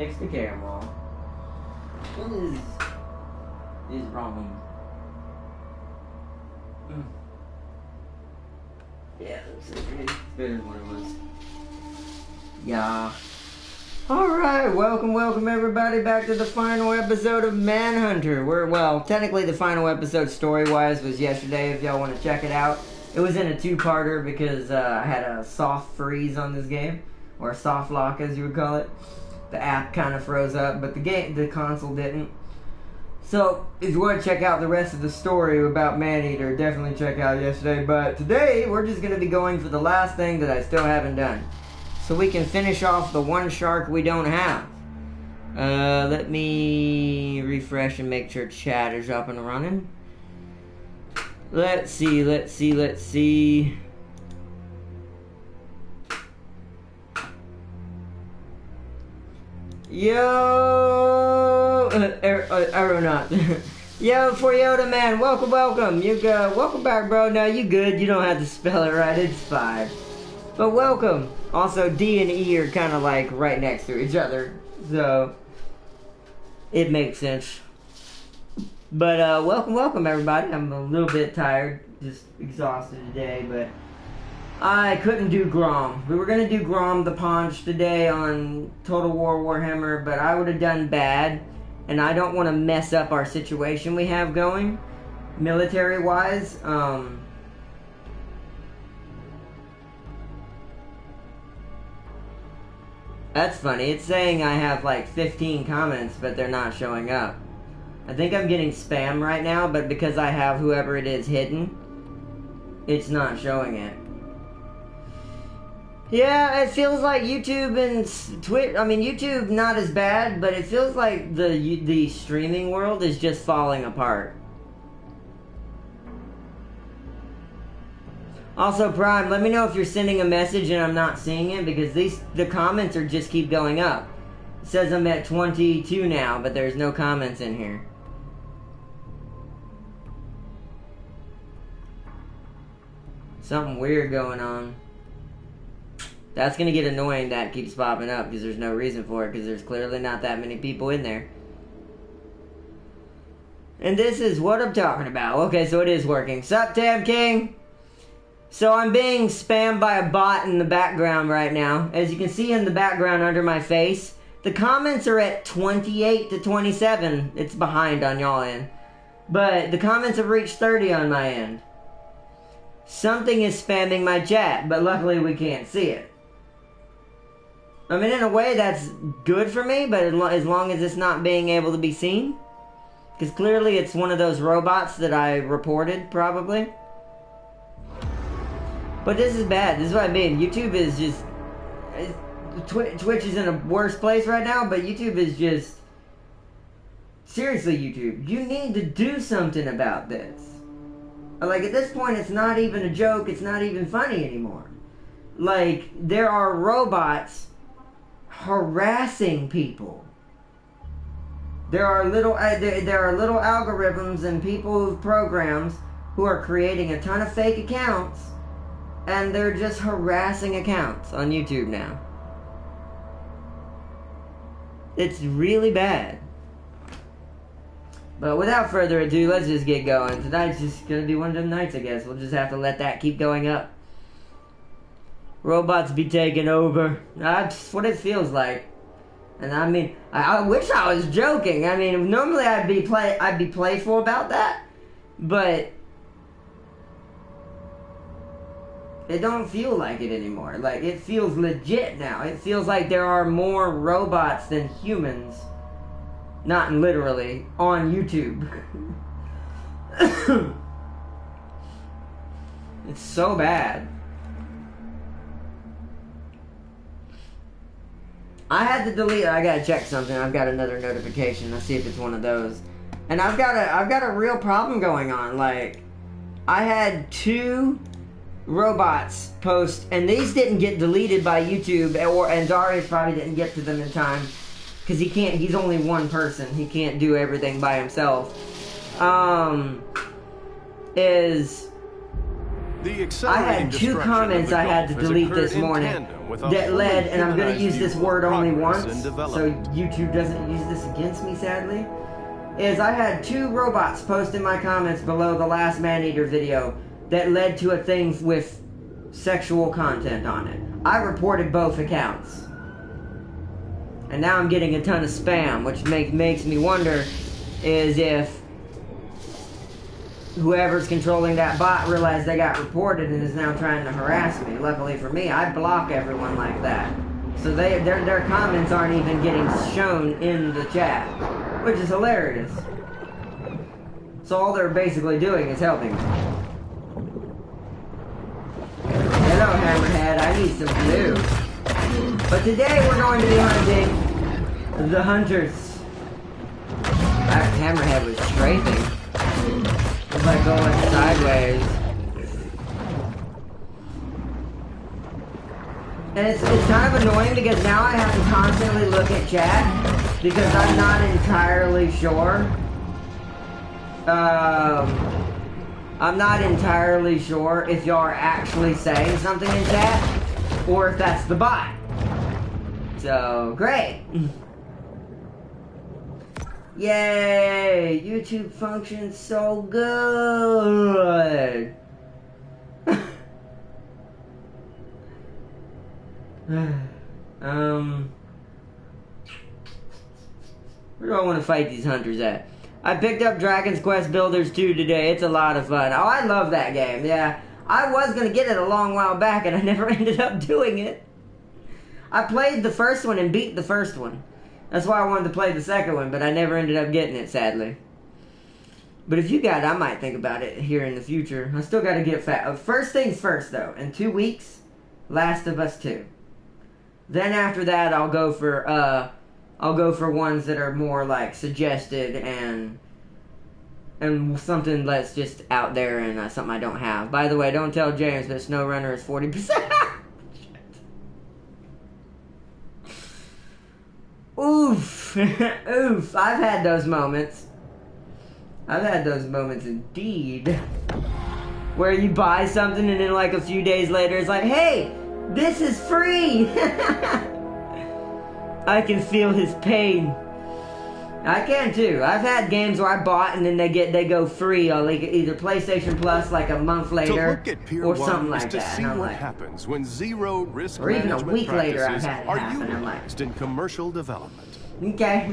Fix the camera. What is wrong? Yeah, it's better than what it was. Yeah. Alright, welcome everybody back to the final episode of Manhunter. Well, technically the final episode story-wise was yesterday if y'all want to check it out. It was in a two-parter because I had a soft freeze on this game. Or a soft lock as you would call it. The app kind of froze up, but the console didn't. So, if you want to check out the rest of the story about Maneater, definitely check out yesterday. But today, we're just going to be going for the last thing that I still haven't done. So we can finish off the one shark we don't have. Let me refresh and make sure chat is up and running. Let's see. Yo, Aeronaut. Yo, for Yoda man, welcome. Welcome back, bro. No, you good. You don't have to spell it right. It's fine. But welcome. Also, D and E are kind of like right next to each other, so it makes sense. But welcome everybody. I'm a little bit tired, just exhausted today, but I couldn't do Grom. We were going to do Grom the Paunch today on Total War Warhammer, but I would have done bad, and I don't want to mess up our situation we have going, military-wise. That's funny. It's saying I have like 15 comments, but they're not showing up. I think I'm getting spam right now, but because I have whoever it is hidden, it's not showing it. Yeah, it feels like YouTube and Twitch. I mean, YouTube not as bad, but it feels like the streaming world is just falling apart. Also, Prime, let me know if you're sending a message and I'm not seeing it, because the comments are just keep going up. It says I'm at 22 now, but there's no comments in here. Something weird going on. That's going to get annoying that keeps popping up because there's no reason for it, because there's clearly not that many people in there. And this is what I'm talking about. Okay, so it is working. Sup, Tam King? So I'm being spammed by a bot in the background right now. As you can see in the background under my face, the comments are at 28 to 27. It's behind on y'all end. But the comments have reached 30 on my end. Something is spamming my chat, but luckily we can't see it. I mean, in a way, that's good for me, but as long as it's not being able to be seen. Because clearly it's one of those robots that I reported, probably. But this is bad. This is what I mean. YouTube is just... Twitch is in a worse place right now, but YouTube is just... Seriously, YouTube, you need to do something about this. Like, at this point, it's not even a joke. It's not even funny anymore. Like, there are robots harassing people. There are little algorithms and people with programs who are creating a ton of fake accounts, and they're just harassing accounts on YouTube now. It's really bad. But without further ado, let's just get going. Tonight's just gonna be one of them nights, I guess. We'll just have to let that keep going up. Robots be taking over. That's what it feels like. And I mean, I wish I was joking. I mean, normally I'd be playful about that, but it don't feel like it anymore. Like, it feels legit now. It feels like there are more robots than humans. Not literally, on YouTube. It's so bad. I had to delete. I gotta check something. I've got another notification. Let's see if it's one of those. And I've got a real problem going on. Like, I had 2 robots post, and these didn't get deleted by YouTube, and Darius probably didn't get to them in time, because he can't. He's only one person. He can't do everything by himself. I had 2 comments I had to delete this morning that led, and I'm going to use this word only once, so YouTube doesn't use this against me, sadly, is I had 2 robots post in my comments below the last Maneater video that led to a thing with sexual content on it. I reported both accounts. And now I'm getting a ton of spam, which makes me wonder is if whoever's controlling that bot realized they got reported and is now trying to harass me. Luckily for me, I block everyone like that. So their comments aren't even getting shown in the chat, which is hilarious. So all they're basically doing is helping me. Hello, Hammerhead, I need some glue. But today we're going to be hunting the hunters. That Hammerhead was strafing. It's like going sideways. And it's kind of annoying because now I have to constantly look at chat because I'm not entirely sure. I'm not entirely sure if y'all are actually saying something in chat or if that's the bot. So, great. Yay! YouTube functions so good. Where do I want to fight these hunters at? I picked up Dragon's Quest Builders 2 today. It's a lot of fun. Oh, I love that game. Yeah, I was going to get it a long while back, and I never ended up doing it. I played the first one and beat the first one. That's why I wanted to play the second one, but I never ended up getting it, sadly. But if you got it, I might think about it here in the future. I still got to get fat. First things first, though. In 2 weeks, Last of Us 2. Then after that, I'll go for ones that are more like suggested and something that's just out there and something I don't have. By the way, don't tell James that SnowRunner is 40%. Oof. Oof. I've had those moments. I've had those moments indeed. Where you buy something and then like a few days later it's like, hey, this is free. I can feel his pain. I can too. I've had games where I bought and then they go free on like either PlayStation Plus like a month later or something like that. And I'm like, happens when zero risk or even a week later I've had it happen. I'm like, in commercial development. Okay.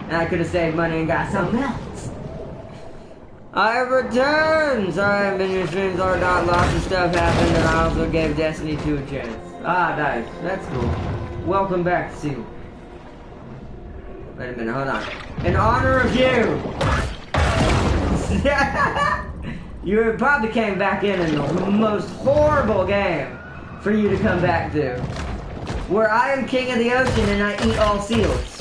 And I could have saved money and got something else. I have returned! Sorry, I've been in your streams all night. Lots of stuff happened, and I also gave Destiny 2 a chance. Ah, nice. That's cool. Welcome back, Seal. Wait a minute, hold on. In honor of you! You probably came back in the most horrible game for you to come back to. Where I am king of the ocean and I eat all seals.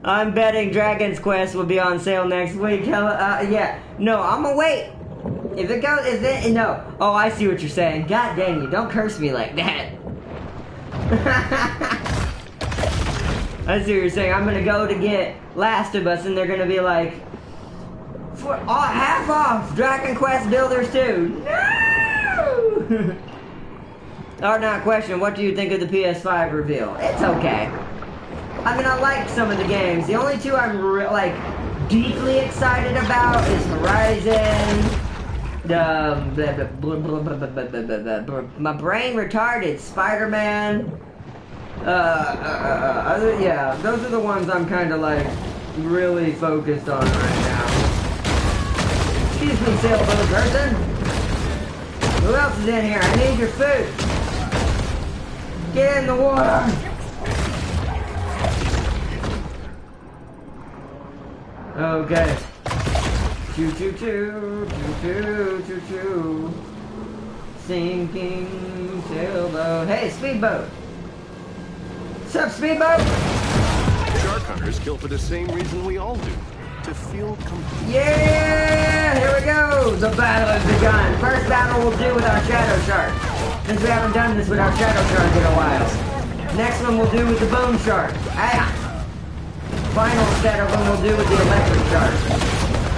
I'm betting Dragon's Quest will be on sale next week. Yeah. No, I'm gonna wait. If it goes, no. Oh, I see what you're saying. God dang you, don't curse me like that. I see what you're saying. I'm gonna go to get Last of Us and they're gonna be like, for half off Dragon Quest Builders 2. No! Or not question, what do you think of the PS5 reveal? It's okay. I mean, I like some of the games. The only two I'm like deeply excited about is Horizon. My brain retarded. Spider-Man. Yeah, those are the ones I'm kind of like really focused on right now. Excuse me, sailboat person. Who else is in here? I need your food. Get in the water. Okay. Choo choo choo, choo choo choo choo. Sinking sailboat. Hey, speedboat. What's up, speedboat? Shark hunters kill for the same reason we all do. To feel complete. Yeah! Here we go! The battle has begun. First battle we'll do with our shadow shark. Since we haven't done this with our shadow shark in a while. Next one we'll do with the bone shark. Ah! final set of them we'll do with the electric shark.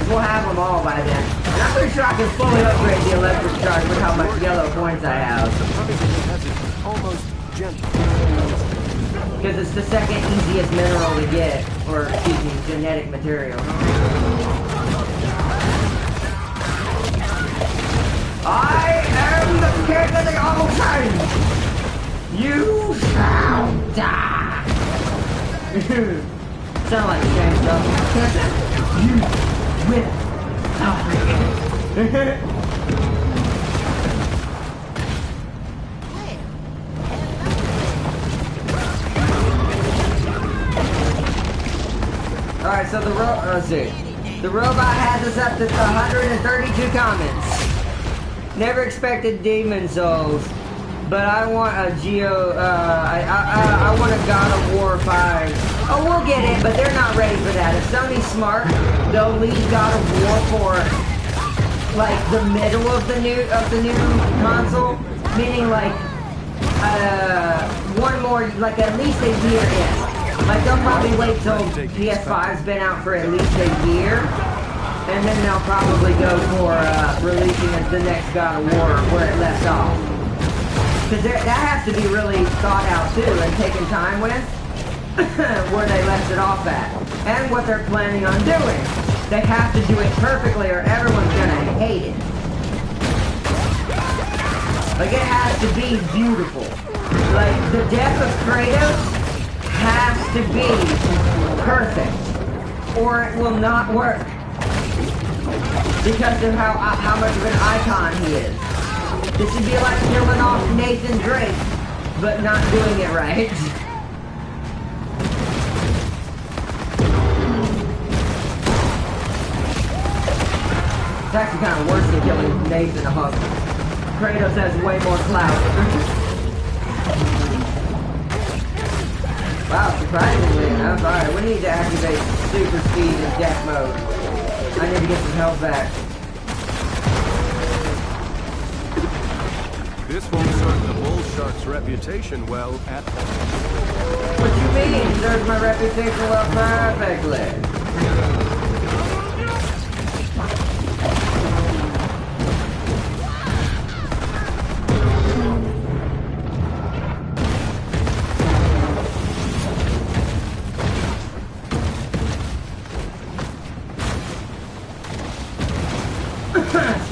We'll have them all by then. And I'm pretty sure I can fully upgrade the electric shark with how much yellow points I have. Surprisingly, has it almost gentle. Because it's the second easiest mineral to get, or excuse me, genetic material. I am the king of the ocean! You shall die! Sound like the same stuff. You will die. Alright, so let's see. The robot has us up to 132 comments. Never expected demon souls, but I want a I want a God of War 5. Oh, we'll get it, but they're not ready for that. If Sony's smart, they'll leave God of War for like the middle of the new console, meaning like one more, like at least a year in. Like they'll probably wait till PS5's been out for at least a year. And then they'll probably go for releasing the next God of War where it left off. Because that has to be really thought out too and taken time with where they left it off at. And what they're planning on doing. They have to do it perfectly or everyone's gonna hate it. Like it has to be beautiful. Like the death of Kratos has to be perfect. Or it will not work. Because of how much of an icon he is. This would be like killing off Nathan Drake, but not doing it right. It's actually kind of worse than killing Nathan Hawk. Kratos has way more clout. Wow, surprisingly enough. Alright, we need to activate super speed and death mode. I need to get some health back. This won't serve the bull shark's reputation well at all. What do you mean? Serves my reputation well perfectly.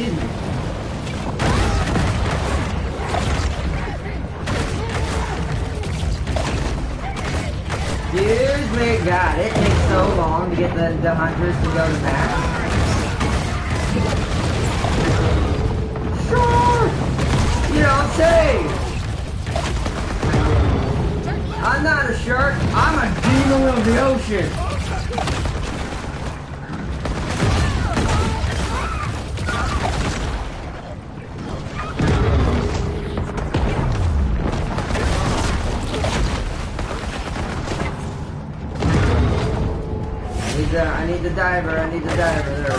Excuse me. Excuse me, God, it takes so long to get the hunters to go to max. Sure! You don't say! I'm not a shark, I'm a demon of the ocean! I need the diver, there we go.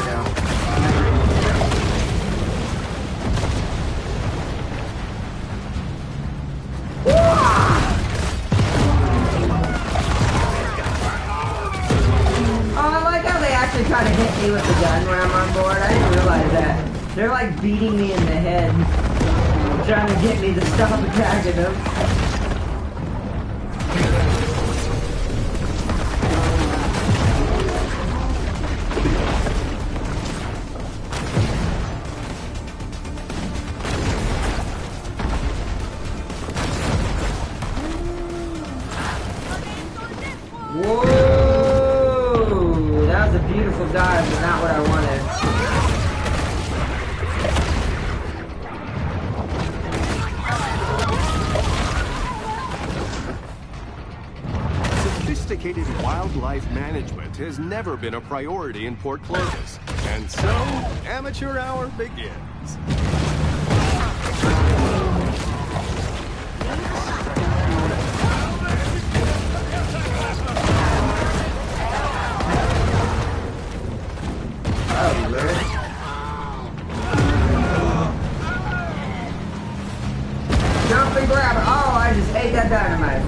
Oh, I like how they actually try to hit me with the gun when I'm on board. I didn't realize that. They're like beating me in the head, trying to get me to stop attacking them. Dive, but not what I wanted. Sophisticated wildlife management has never been a priority in Port Clovis. And so, amateur hour begins. Jump and grab it. Oh, I just ate that dynamite.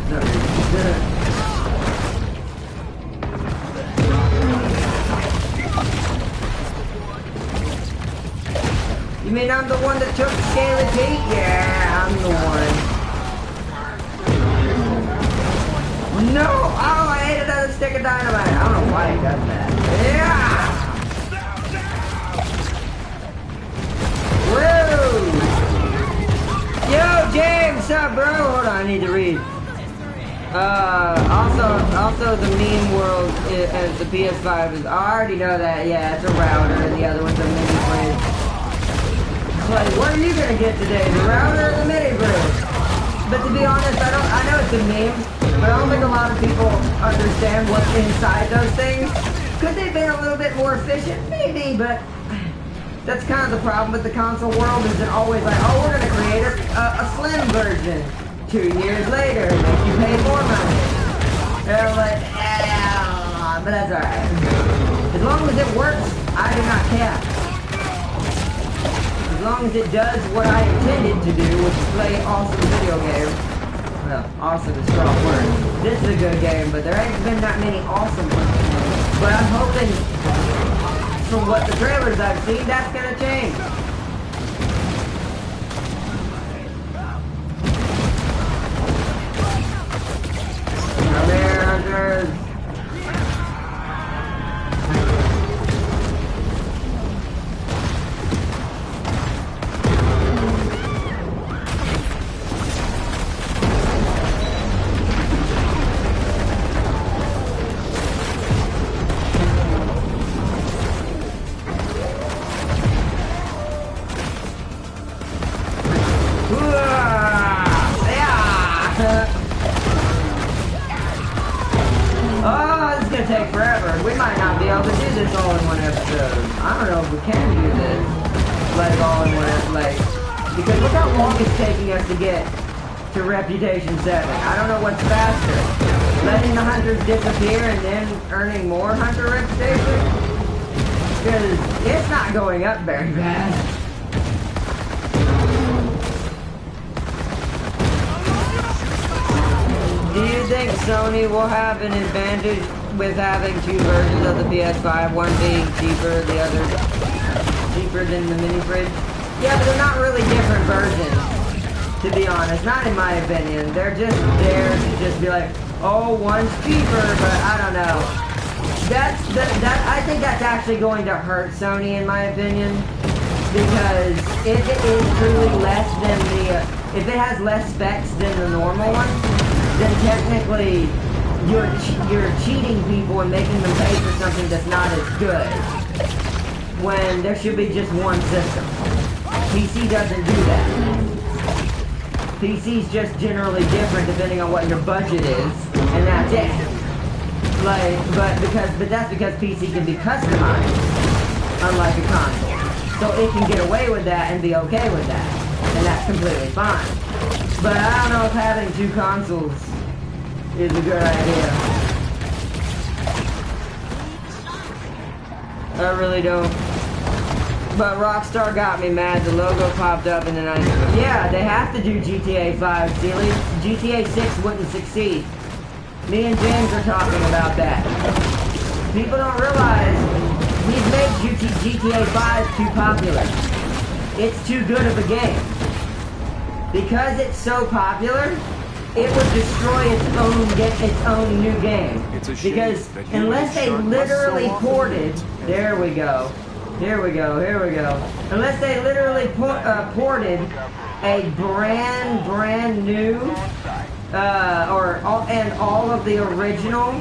mean I'm the one that took Scaly Pete? Yeah, I'm the one. No! Oh, I ate another stick of dynamite. I don't know why he does that. Yeah! Woo! Yo, James, what's up, bro? Hold on, I need to read. Also the meme world as the PS5 is. I already know that. Yeah, it's a router, and the other one's a mini fridge. It's like, what are you gonna get today? The router or the mini fridge? But to be honest, I know it's a meme, but I don't think a lot of people understand what's inside those things. Could they have been a little bit more efficient? Maybe, but that's kind of the problem with the console world. Is it always like, oh, we're gonna create a slim version. 2 years later, make you pay more money. And I'm like, yeah, but that's alright. As long as it works, I do not care. As long as it does what I intended to do, which is play awesome video games. Well, awesome is strong word. This is a good game, but there ain't been that many awesome ones. But I'm hoping, from what the trailers I've seen, that's gonna change. Hunters. Take forever. We might not be able to do this all in one episode. I don't know if we can do this, like all in one episode, because look how long it's taking us to get to Reputation 7. I don't know what's faster, letting the hunters disappear and then earning more hunter reputation, because it's not going up very fast. Do you think Sony will have an advantage with having two versions of the PS5, one being cheaper, the other cheaper than the mini fridge? Yeah, but they're not really different versions, to be honest, not in my opinion. They're just there to just be like, oh, one's cheaper, but I don't know. I think that's actually going to hurt Sony, in my opinion, because if it is truly less than if it has less specs than the normal one, then technically you're cheating people and making them pay for something that's not as good, when there should be just one system. PC doesn't do that. PC's just generally different depending on what your budget is, and that's it. But that's because PC can be customized, unlike a console. So it can get away with that and be okay with that, and that's completely fine. But I don't know if having two consoles is a good idea. I really don't. But Rockstar got me mad. The logo popped up and then yeah, they have to do GTA 5, Sealy. GTA 6 wouldn't succeed. Me and James are talking about that. People don't realize we've made GTA 5 too popular. It's too good of a game. Because it's so popular, it would destroy its own new game. Because unless they literally ported, there we go. Unless they literally ported a brand new, and all of the original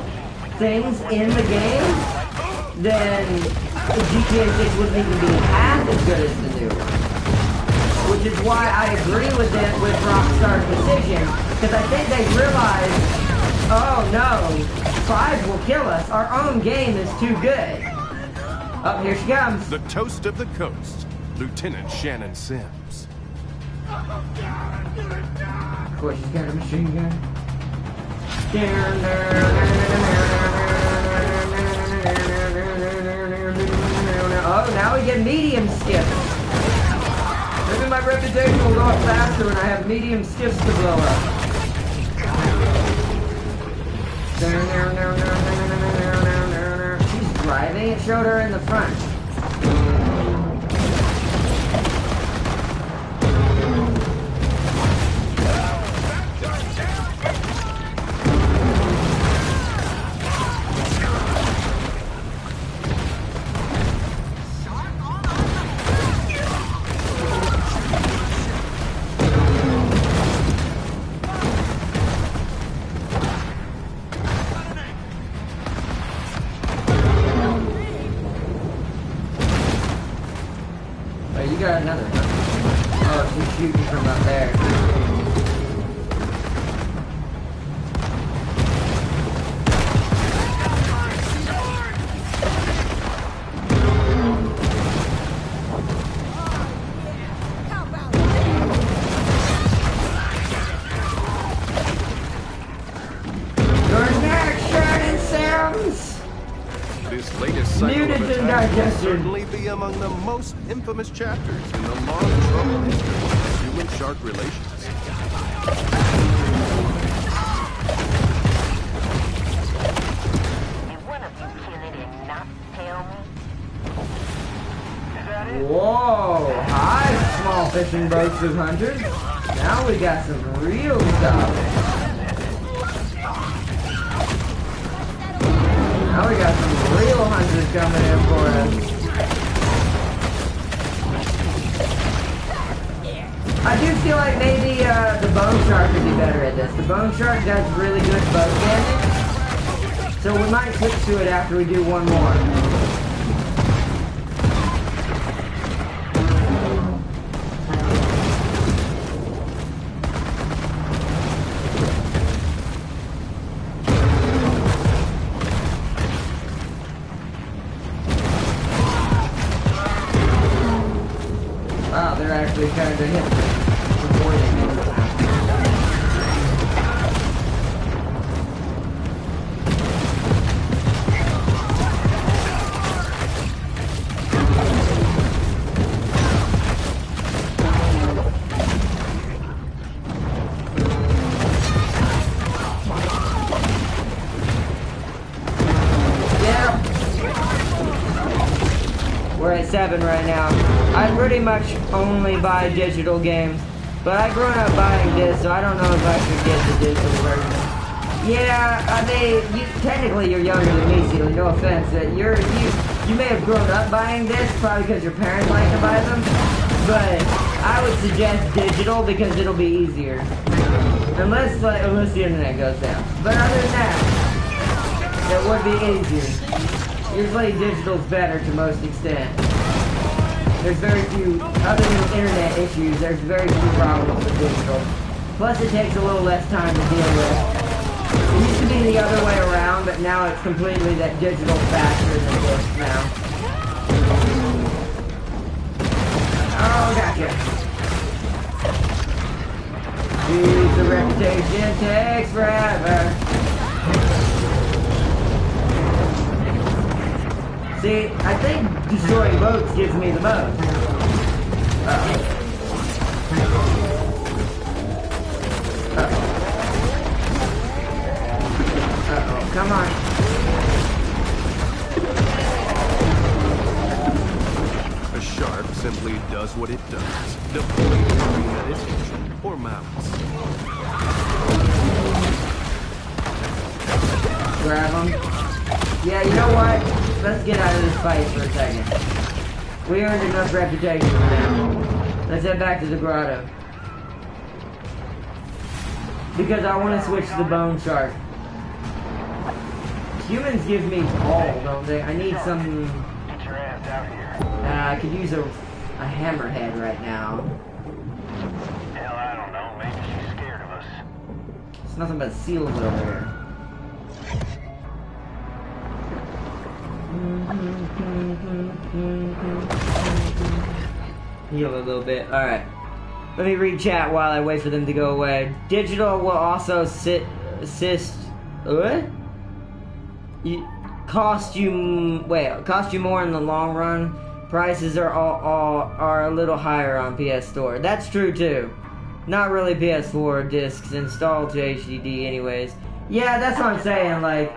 things in the game, then GTA 6 wouldn't even be half as good as the new one. Which is why I agree with Rockstar's decision, because I think they realized, oh no, 5 will kill us. Our own game is too good. Oh, here she comes. The toast of the coast, Lieutenant Shannon Sims. Of course, she's got a machine gun. Oh, now we get medium skips. Maybe my reputation will go up faster when I have medium skips to blow up. She's driving. It showed her in the front. Grams! This latest cycle Muted of and attacks will digestion. certainly be among the most infamous chapters in the long troubled history of human-shark relations. Did one of you kill it and not tell me? Is that it? Whoa! Hi, small fishing boats with hunters. Now we got some real stuff. Now we got some real hunters coming in for us. I do feel like maybe the bone shark could be better at this. The bone shark does really good boat damage. So we might switch to it after we do one more. Wow, they're actually kind of hit before they do it. We're at 7 right now. I pretty much only buy digital games, but I've grown up buying discs, so I don't know if I should get the digital version. Yeah, technically you're younger than me, Sealy, no offense. You may have grown up buying discs, probably because your parents like to buy them, but I would suggest digital because it'll be easier. Unless the internet goes down. But other than that, it would be easier. Usually digital's better to most extent. There's very few, other than internet issues, there's very few problems with digital. Plus it takes a little less time to deal with. It used to be the other way around, but now it's completely that digital's faster than disc now. Oh, gotcha. Jeez, the reputation takes forever. See, I think destroying boats gives me the most. Uh-oh. Uh-oh. Uh-oh, come on. A shark simply does what it does, devoid of premeditation or malice. Grab him. Yeah, you know what? Let's get out of this fight for a second. We earned enough reputation for now. Let's head back to the grotto. Because I want to switch to the bone shark. Humans give me all, don't they? I need some... Get your ass out here. I could use a hammerhead right now. Hell, I don't know. Maybe she's scared of us. It's nothing but seals over here. Heal a little bit. Alright. Let me read chat while I wait for them to go away. Digital will also assist... What? Cost you more in the long run. Prices are a little higher on PS Store. That's true too. Not really PS4 discs installed to HDD anyways. Yeah, that's what I'm saying, like...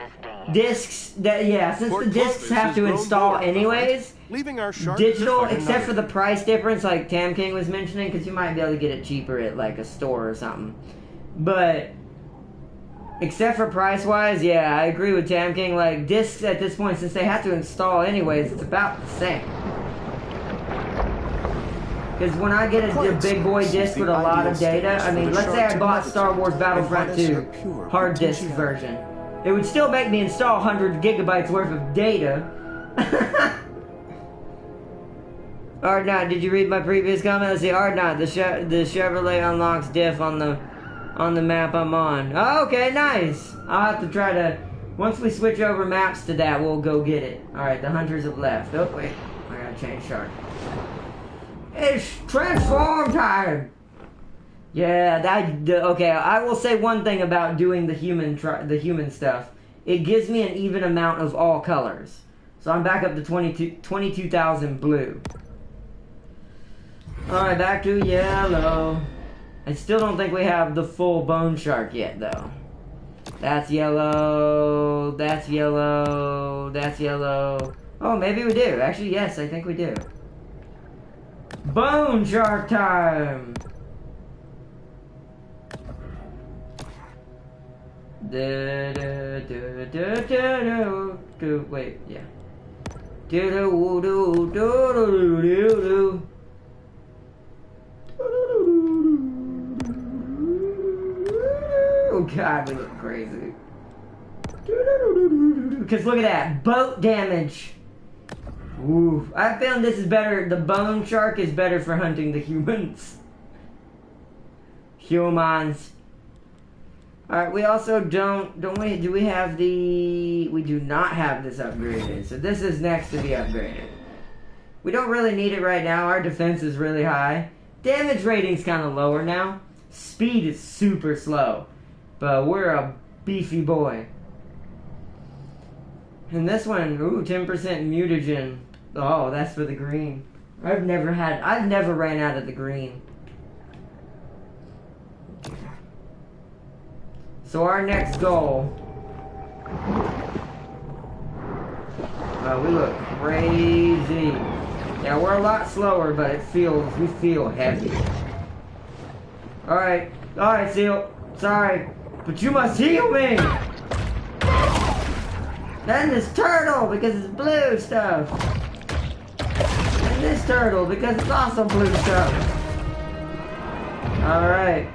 Discs, since the discs have to install anyways, leaving our shark digital, except for the price difference like Tam King was mentioning, because you might be able to get it cheaper at like a store or something. But, except for price-wise, yeah, I agree with Tam King, like discs at this point, since they have to install anyways, it's about the same. Because when I get a big boy disc with a lot of data, I mean, let's say I bought Star Wars Battlefront 2 hard disk version. It would still make me install 100 gigabytes worth of data. Ardnot, did you read my previous comment? Let's see, Ardnot, the Chevrolet unlocks diff on the map I'm on. Oh, okay, nice. I'll have to try to... Once we switch over maps to that, we'll go get it. Alright, the hunters have left. Oh, wait. I gotta change shark. It's transform time! Yeah, okay, I will say one thing about doing the human stuff. it gives me an even amount of all colors. So I'm back up to 22,000 blue. Alright, back to yellow. I still don't think we have the full bone shark yet, though. That's yellow, that's yellow, that's yellow. Oh, maybe we do. Actually, yes, I think we do. Bone shark time! Wait, yeah. Oh god, we look crazy. Because look at that, boat damage. Ooh, I found this is better. The bone shark is better for hunting the humans. Humans. Alright, we also do we have the... We do not have this upgraded. So this is next to be upgraded. We don't really need it right now. Our defense is really high. Damage rating's kind of lower now. Speed is super slow. But we're a beefy boy. And this one, ooh, 10% mutagen. Oh, that's for the green. I've never ran out of the green. So our next goal. Oh, we look crazy. Yeah, we're a lot slower, but we feel heavy. Alright, Seal. Sorry, but you must heal me! Then this turtle, because it's blue stuff. And this turtle, because it's also blue stuff. Alright.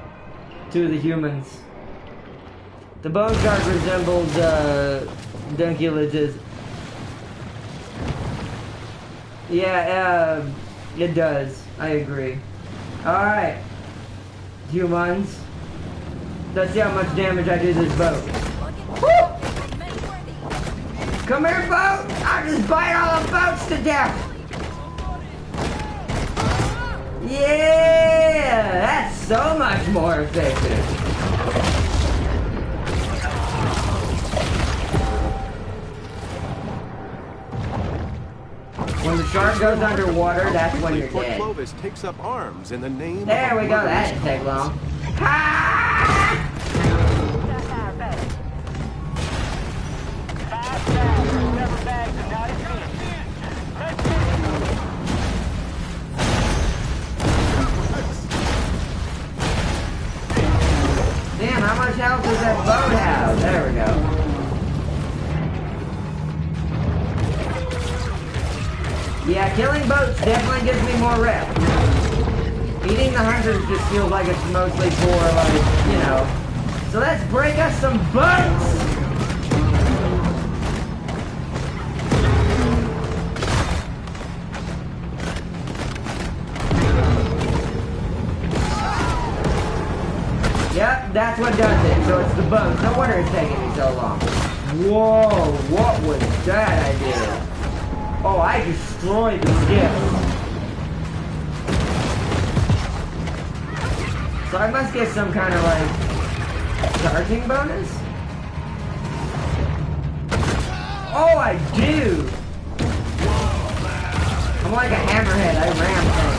Two of the humans. The bone shark resembles, Dunkulages. Yeah, it does. I agree. Alright. Humans. Let's see how much damage I do to this boat. Woo! Come here, boat! I'll just bite all the boats to death! Yeah! That's so much more effective. When the shark goes underwater, that's when you're dead. Clovis takes up arms in the name there of we go, that didn't take long. Ha! Damn, how much health does that boat have? There we go. Yeah, killing boats definitely gives me more rep. Eating the hunters just feels like it's mostly for, like, you know. So let's break us some boats! Yep, that's what does it. So it's the boats. No wonder it's taking me so long. Whoa, what was that I did? Oh, I destroyed the ship. So I must get some kind of, like, charging bonus? Oh, I do! I'm like a hammerhead. I ram things.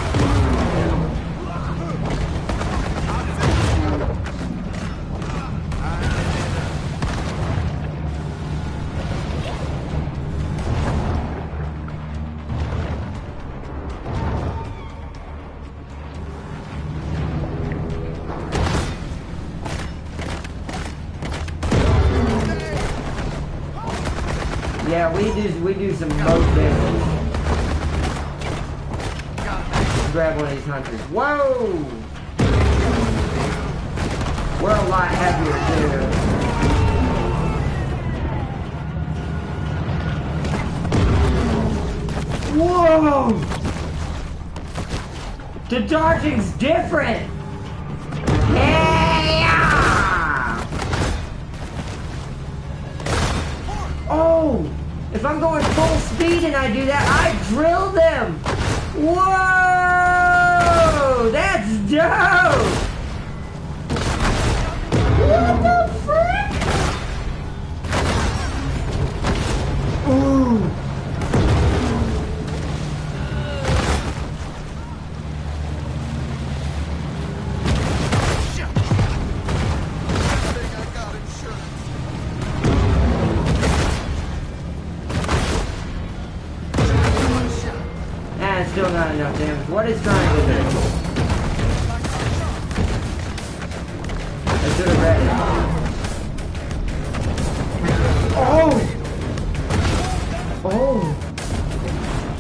Yeah, we do some boat damage. Let's grab one of these hunters. Whoa! We're a lot heavier too. Whoa! The dodging's different! Yeah! Oh! If I'm going full speed and I do that, I drill them! Whoa! That's dope! What the frick? enough damage. What is triangle do? I should have read it. Oh! Oh!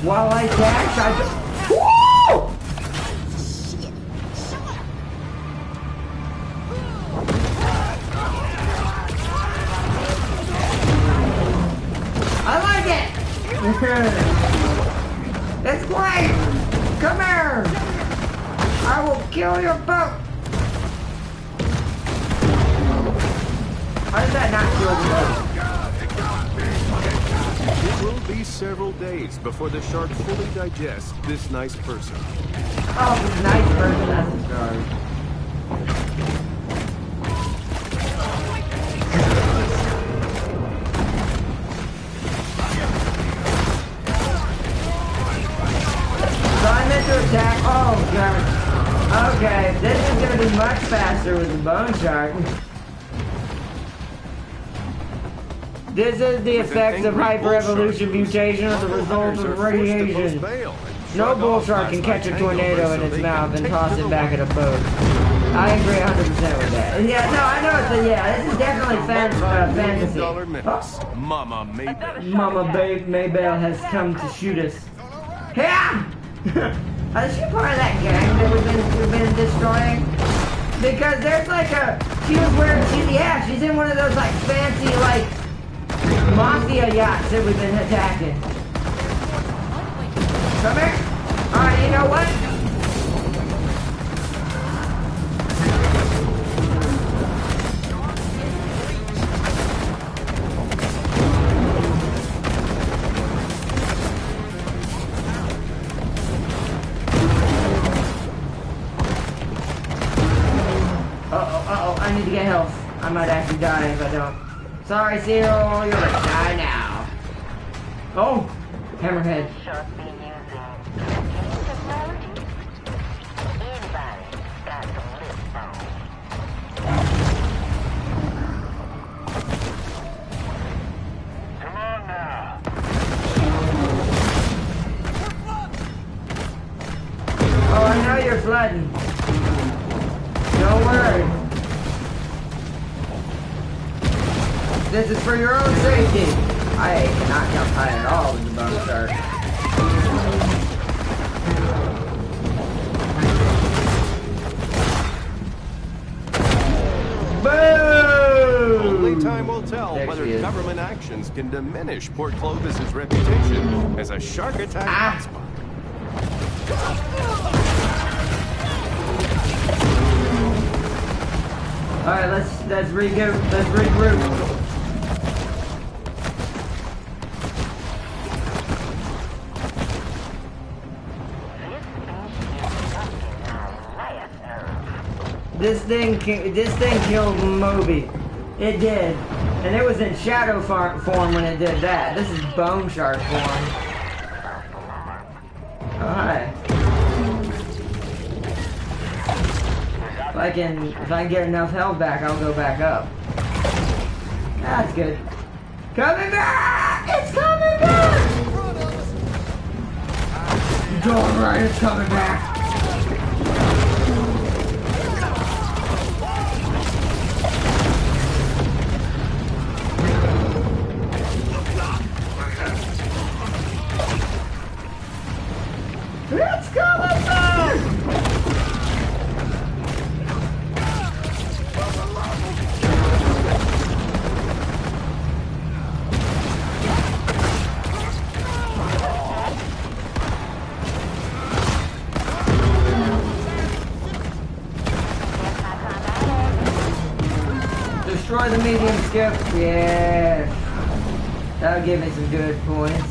While I dash, I just... Whoa! I like it! It's great! Come here! I will kill your boat! How did that not kill the boat? It will be several days before the shark fully digests this nice person. Oh, this nice person, that's a shark. So I meant to attack. Oh, God. Okay, this is going to be much faster with the bone shark. This is the effects of hyper-evolution mutation as a result of radiation. No bull shark can catch a tornado in its mouth and toss it back at a boat. I agree 100% with that. Yeah, no, I know it's a, yeah, this is definitely fantasy. Oh. Mama Maybell. Mama Maybell has come to shoot us. Yeah! Is she part of that gang that we've been destroying? Because there's like a, she's in one of those like fancy like mafia yachts that we've been attacking. Come here. Alright, you know what? Uh-oh, I need to get health. I might actually die if I don't. Sorry, Cyril, you're gonna die now. Oh, hammerhead. Shark be using computer technology? Anybody got some lip phone? Come on now. Oh, I know you're flooding. Don't worry. This is for your own safety. I cannot jump high at all with the bone shark. Boom! Only time will tell There whether she is. government actions can diminish Port Clovis's reputation as a shark attack hotspot. Alright, let's regroup. Let's regroup. This thing killed Moby. It did. And it was in shadow form when it did that. This is bone shark form. Alright. If I can get enough health back, I'll go back up. That's good. Coming back! It's coming back! You're doing right, it's coming back. It's coming back! Destroy the medium skip. Yeah. That'll give me some good points.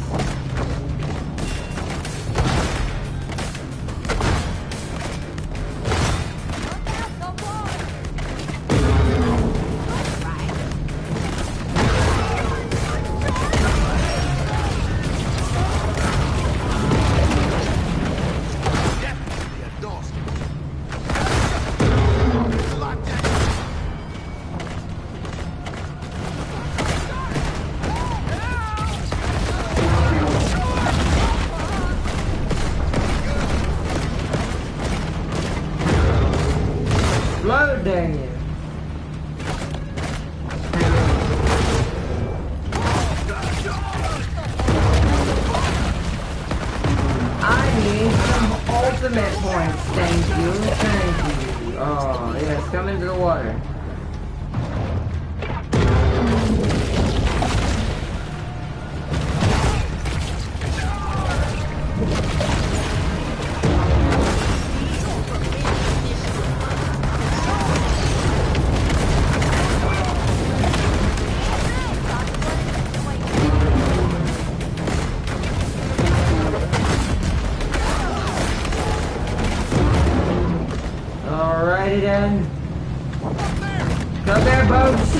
there, boats.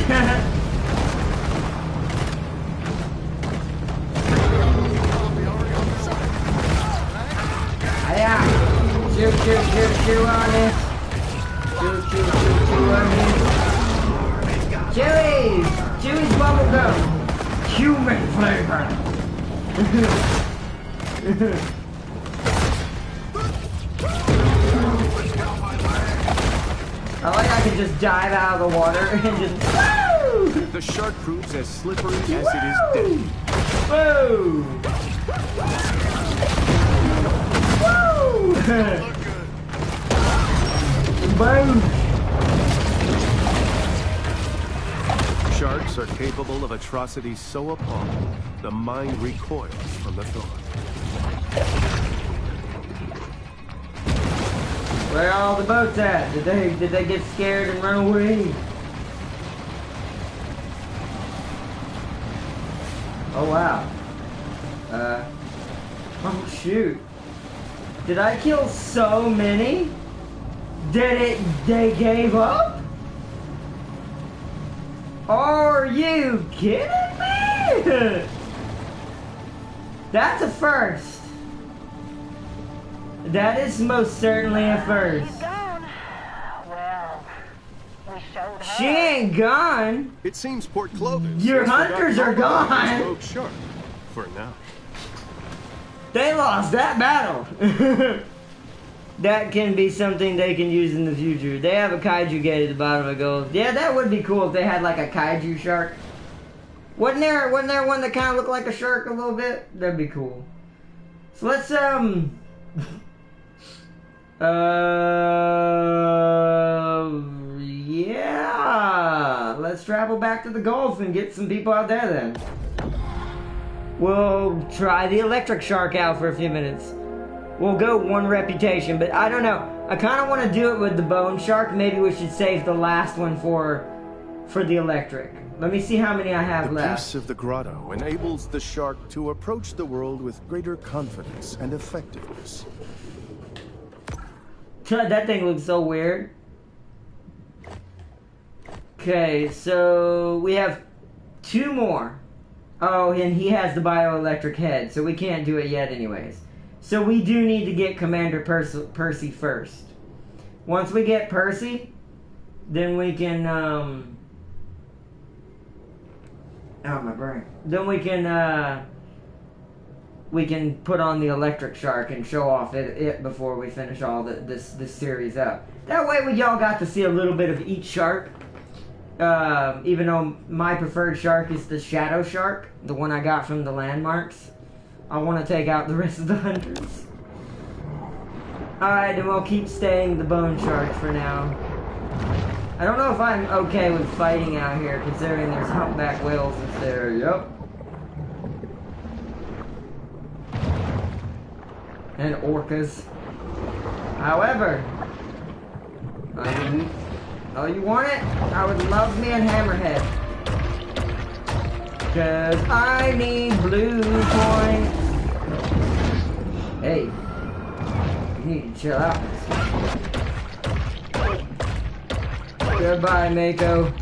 Yeah. Shoot on this. Shoot on this. Chewy's bubblegum. Human flavor. I like I can just dive out of the water and just woo! The shark proves as slippery as it is deadly. Woo! Woo! Boom! Sharks are capable of atrocities so appalling, the mind recoils from the thought. Where are all the boats at? Did they get scared and run away? Oh wow. Oh shoot. Did I kill so many? They gave up? Are you kidding me? That's a first. That is most certainly a first. Gone. Well, we showed her. She ain't gone. It seems Port Clovis. Your has hunters forgotten are all about gone. the rogue shark. For now. They lost that battle. That can be something they can use in the future. They have a kaiju gate at the bottom of the gold. Yeah, that would be cool if they had like a kaiju shark. Wasn't there one that kind of looked like a shark a little bit? That'd be cool. So let's yeah. Let's travel back to the Gulf and get some people out there then. We'll try the electric shark out for a few minutes. We'll go one reputation, but I don't know. I kind of want to do it with the bone shark. Maybe we should save the last one for the electric. Let me see how many I have The left. peace of the grotto enables the shark to approach the world with greater confidence and effectiveness. That thing looks so weird. Okay, so we have 2 more. Oh, and he has the bioelectric head, so we can't do it yet anyways. So we do need to get Commander Percy first. Once we get Percy, then we can, oh, my brain. Then we can put on the electric shark and show off it before we finish all this series up. That way y'all got to see a little bit of each shark. Even though my preferred shark is the shadow shark, the one I got from the landmarks. I want to take out the rest of the hunters. Alright, then we'll keep staying the bone shark for now. I don't know if I'm okay with fighting out here, considering there's humpback whales in there. Yep. And orcas. However, oh, you want it? I would love me a hammerhead. Cause I need blue points. Hey, you need to chill out. Goodbye, Mako.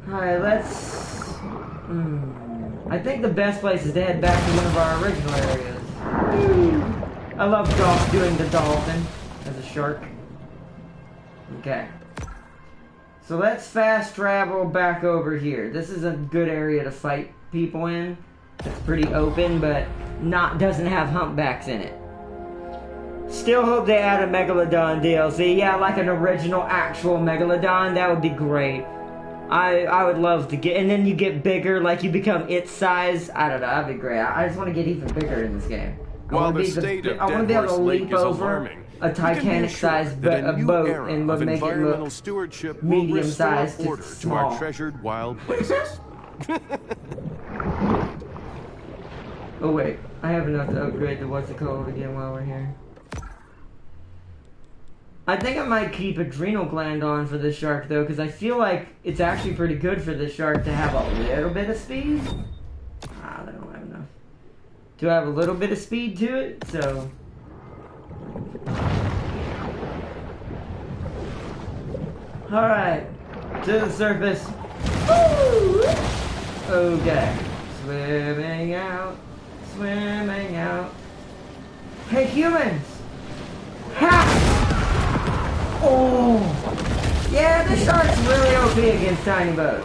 Alright, let's... I think the best place is to head back to one of our original areas. I love doing the dolphin as a shark. Okay. So let's fast travel back over here. This is a good area to fight people in. It's pretty open, but doesn't have humpbacks in it. Still hope they add a Megalodon DLC. Yeah, like an original actual Megalodon. That would be great. I would love to get, and then you get bigger, like you become its size. I don't know, that'd be great. I just want to get even bigger in this game. I want to be able to leap over a Titanic-sized boat and make it look medium-sized to small. To our treasured wild places. Oh wait, I have enough to upgrade the what's it called again while we're here. I think I might keep Adrenal Gland on for this shark though, because I feel like it's actually pretty good for this shark to have a little bit of speed. I don't have enough. To have a little bit of speed to it, so... Alright. To the surface. Woo! Okay. Swimming out. Swimming out. Hey, humans! Ha! Oh! Yeah, the shark's really OP against tiny boats.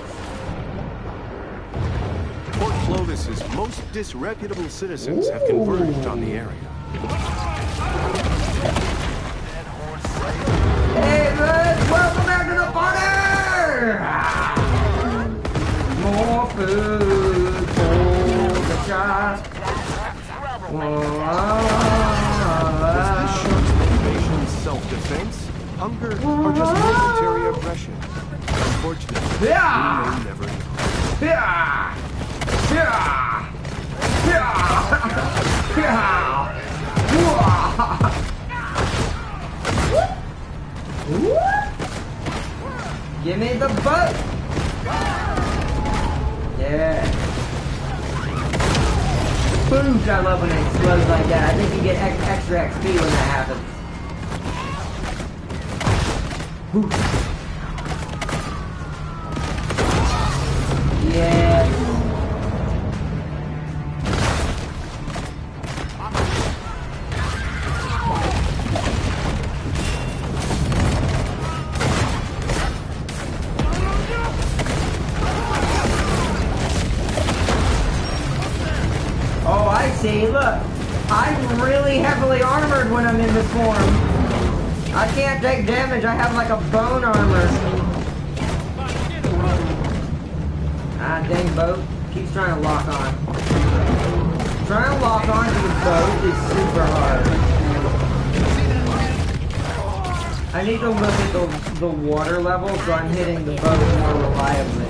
Port Clovis's most disreputable citizens have converged on the area. Hey, buds! Welcome back to the party! More food for the shark. Was this shark's motivation self-defense, hunger, or just momentary aggression? Unfortunately, we may never know. Yeah! Yeah! Yeah! Yeah! Give me the boat! Yeah. Boom! I love when it explodes like that. I think you get extra XP when that happens. Whew. Yeah. Oh, I see. Look, I'm really heavily armored when I'm in this form. I can't take damage. I have like a bone armor. Ah, dang boat. Keeps trying to lock on. Trying to lock on to the boat is super hard. I need to look at the water level so I'm hitting the boat more reliably.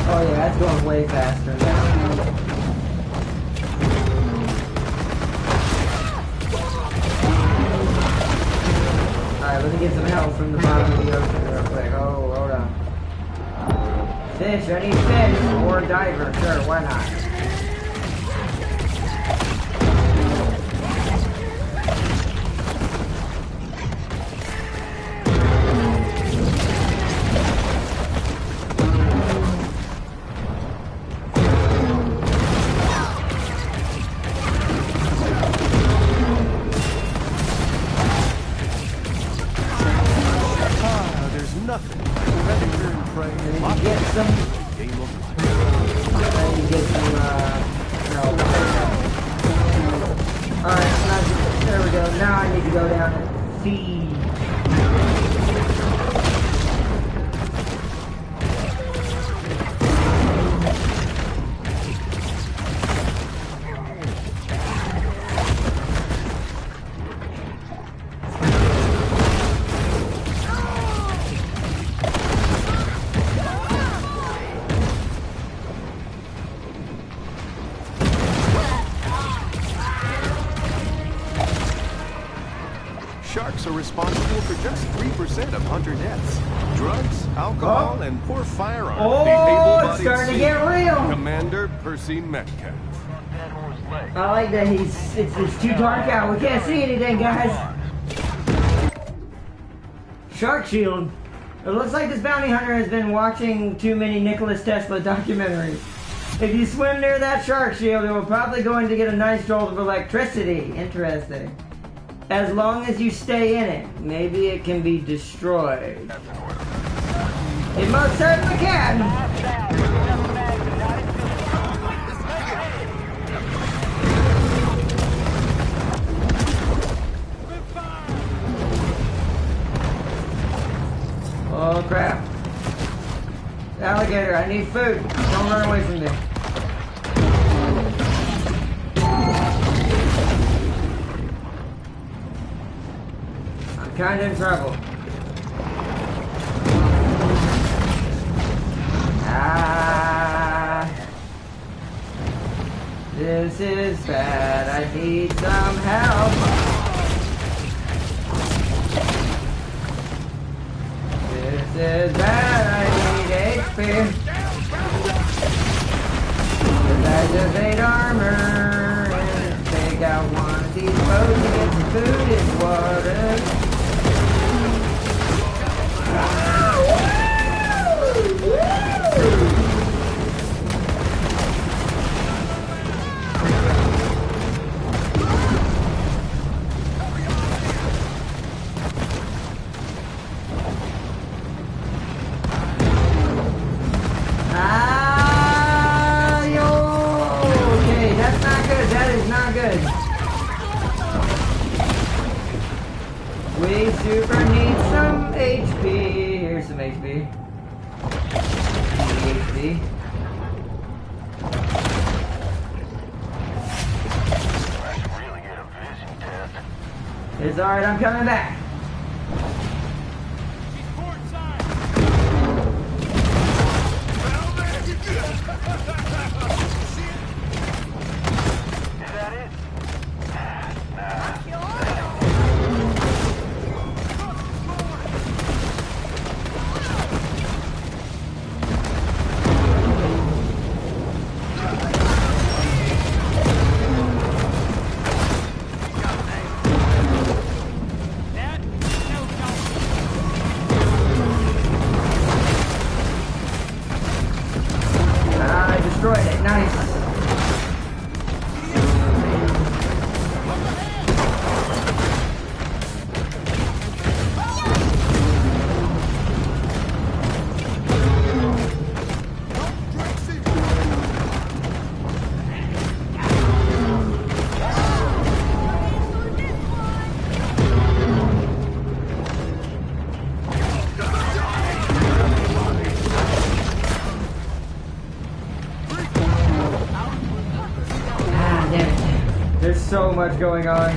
Oh yeah, that's going way faster now. Alright, let me get some help from the bottom of the ocean real quick. Oh, hold on. Fish, I need fish. Or a diver, sure, why not? Sharks are responsible for just 3% of hunter deaths. Drugs, alcohol, and poor firearms. Oh, it's starting to get real. Commander Percy Metcalf. I like that it's too dark out. We can't see anything, guys. Shark shield. It looks like this bounty hunter has been watching too many Nicholas Tesla documentaries. If you swim near that shark shield, it will probably going to get a nice jolt of electricity. Interesting. As long as you stay in it, maybe it can be destroyed. It most certainly can! Oh crap. Alligator, I need food. Don't run away from me. I'm kinda in trouble. Ah, this is bad. I need some help. This is bad. I need HP. Cause I just ate armor and take out one of these boats to get some food and water. Okay, that's not good. That is not good. We super need some HP. Here's some HP. HP. Really get a vision test. It's alright, I'm coming back. Is that it? I destroyed it. Nice. Ah, damn it. There's so much going on.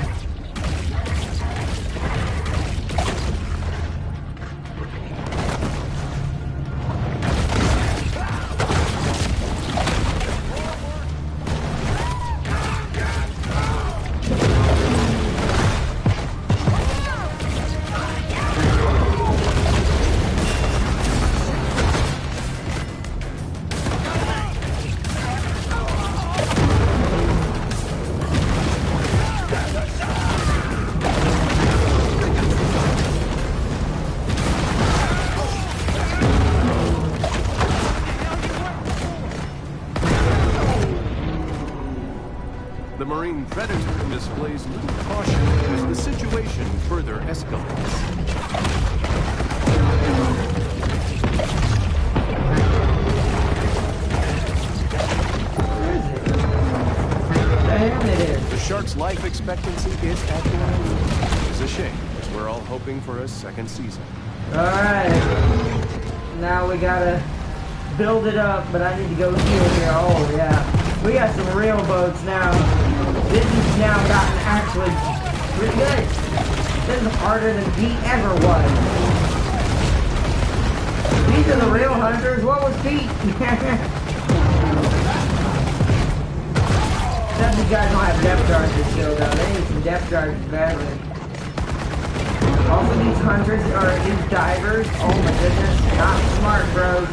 The Marine Predator displays little caution as the situation further escalates. Damn it is. The shark's life expectancy is at the end. It's a shame, as we're all hoping for a second season. Alright. Now we gotta build it up, but I need to go here. Oh, yeah. We got some real boats now. This has now gotten actually pretty good. This is harder than Pete ever was. These are the real hunters. What was Pete? Except these guys don't have depth charges still, though. They need some depth charges badly. Also, these hunters, or these divers, oh my goodness, not smart, bros.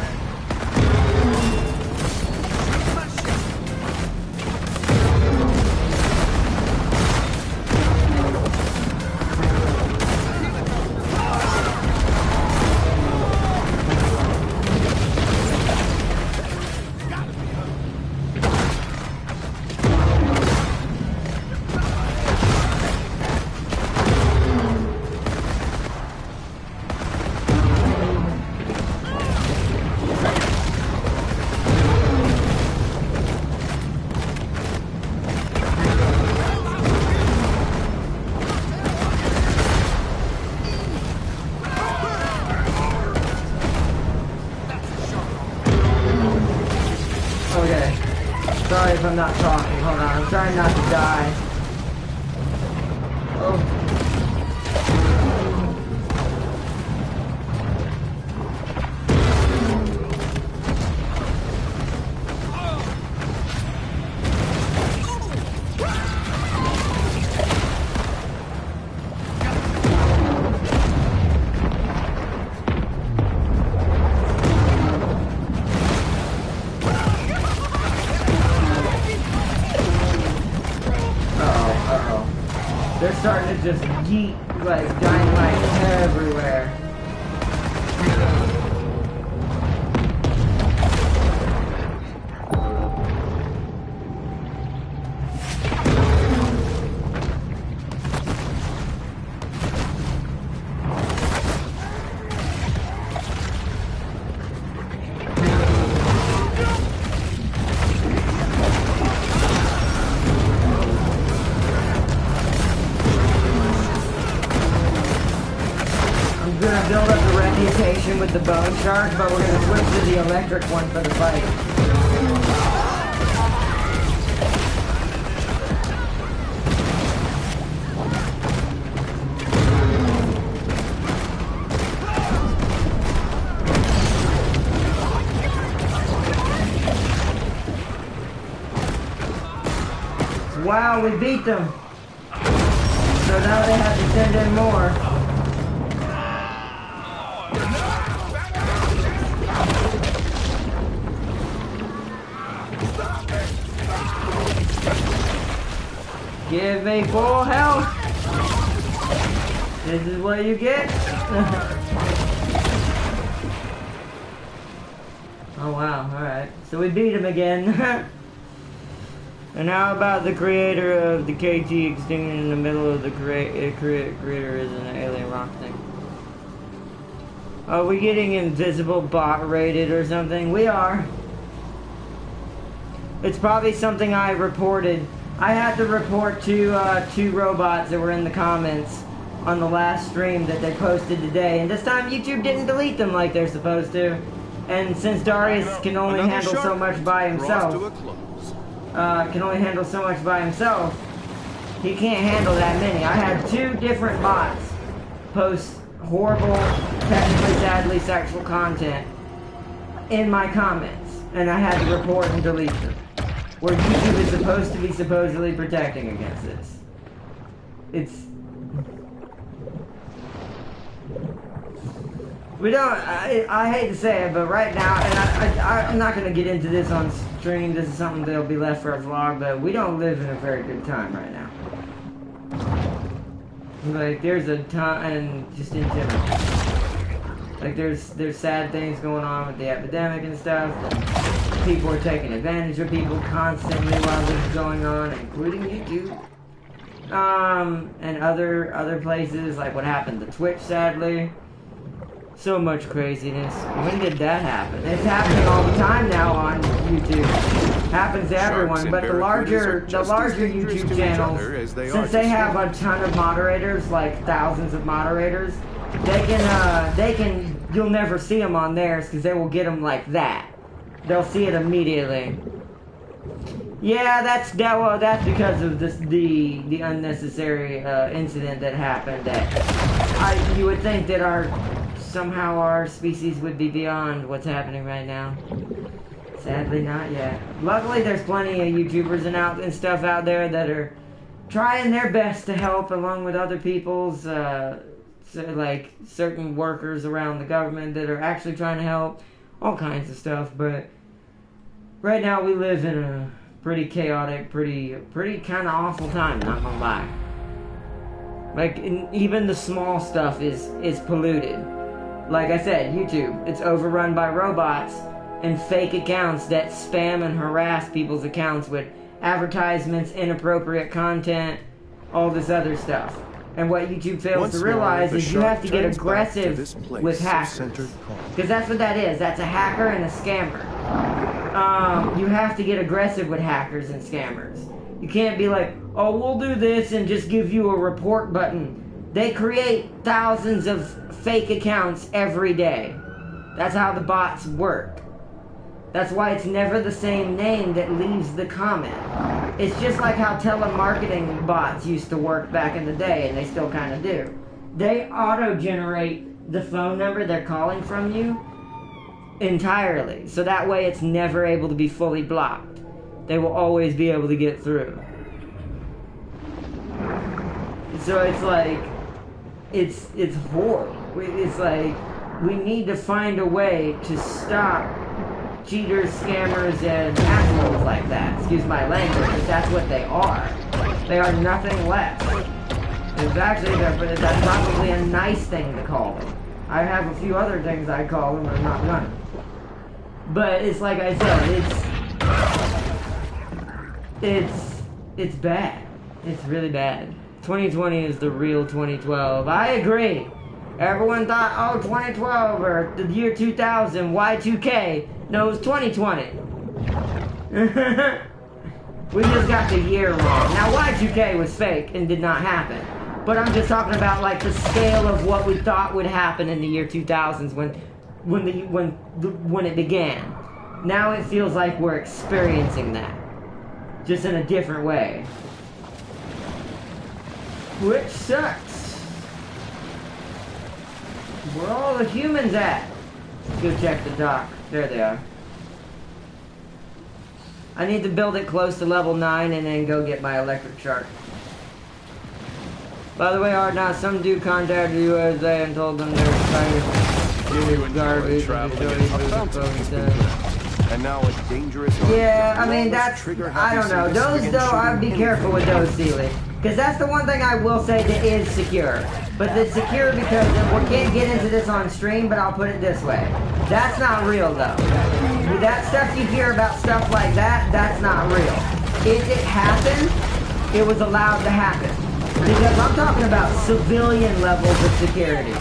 Sorry if I'm not talking. Hold on, I'm trying not to die. Oh. They're starting to just yeet like dynamite everywhere. Build up the reputation with the bone shark, but we're gonna switch to the electric one for the fight. Wow, we beat them. So now they have to send in more. Give me full health. This is what you get. Oh wow, alright. So we beat him again. And how about the creator of the KT extinction in the middle of the creator is an alien rock thing? Are we getting invisible bot rated or something? We are. It's probably something I reported. I had to report two robots that were in the comments on the last stream that they posted today, and this time YouTube didn't delete them like they're supposed to. And since Darius can only handle so much by himself, he can't handle that many. I had 2 different bots post horrible, technically sadly sexual content in my comments, and I had to report and delete them. Where YouTube is supposed to be supposedly protecting against this. We don't, I hate to say it, but right now, and I'm not going to get into this on stream, this is something that'll be left for a vlog, but we don't live in a very good time right now. Like, there's a ton, and just in general. Like, there's sad things going on with the epidemic and stuff. People are taking advantage of people constantly while this is going on, including YouTube. And other places, like what happened to Twitch, sadly. So much craziness. When did that happen? It's happening all the time now on YouTube. Happens to everyone, but the larger YouTube channels, since they have a ton of moderators, like thousands of moderators, they can, you'll never see them on theirs because they will get them like that. They'll see it immediately. Yeah, that's because of the unnecessary incident that happened. That you would think that somehow our species would be beyond what's happening right now. Sadly, not yet. Luckily, there's plenty of YouTubers and stuff out there that are trying their best to help, along with other people's like certain workers around the government that are actually trying to help. All kinds of stuff, but right now we live in a pretty chaotic, pretty kind of awful time, not gonna lie. Like, even the small stuff is polluted. Like I said, YouTube, it's overrun by robots and fake accounts that spam and harass people's accounts with advertisements, inappropriate content, all this other stuff. And what YouTube fails to realize is you have to get aggressive with hackers. Because that's what that is. That's a hacker and a scammer. You have to get aggressive with hackers and scammers. You can't be like, oh, we'll do this and just give you a report button. They create thousands of fake accounts every day. That's how the bots work. That's why it's never the same name that leaves the comment. It's just like how telemarketing bots used to work back in the day, and they still kind of do. They auto-generate the phone number they're calling from you entirely, so that way it's never able to be fully blocked. They will always be able to get through. So it's like, it's horrible. It's like, we need to find a way to stop cheaters, scammers, and assholes like that. Excuse my language, but that's what they are. They are nothing less. It's actually, that's probably a nice thing to call them. I have a few other things I call them, but not none. But it's like I said, it's bad. It's really bad. 2020 is the real 2012. I agree. Everyone thought, oh, 2012 or the year 2000, Y2K. No, it was 2020. We just got the year wrong. Now, Y2K was fake and did not happen. But I'm just talking about like the scale of what we thought would happen in the year 2000s when it began. Now it feels like we're experiencing that, just in a different way, which sucks. Where are all the humans at? Let's go check the dock. There they are. I need to build it close to level 9 and then go get my electric shark. By the way, now some dude contacted USA and told them they're trying to do garbage and now a dangerous. Yeah, I mean that's, I don't know. Those though, I'd be careful with those, Sealy, because that's the one thing I will say that is secure. But it's secure because we can't get into this on stream. But I'll put it this way: that's not real though. That stuff you hear about stuff like that, that's not real. If it happened, it was allowed to happen. Because I'm talking about civilian levels of security.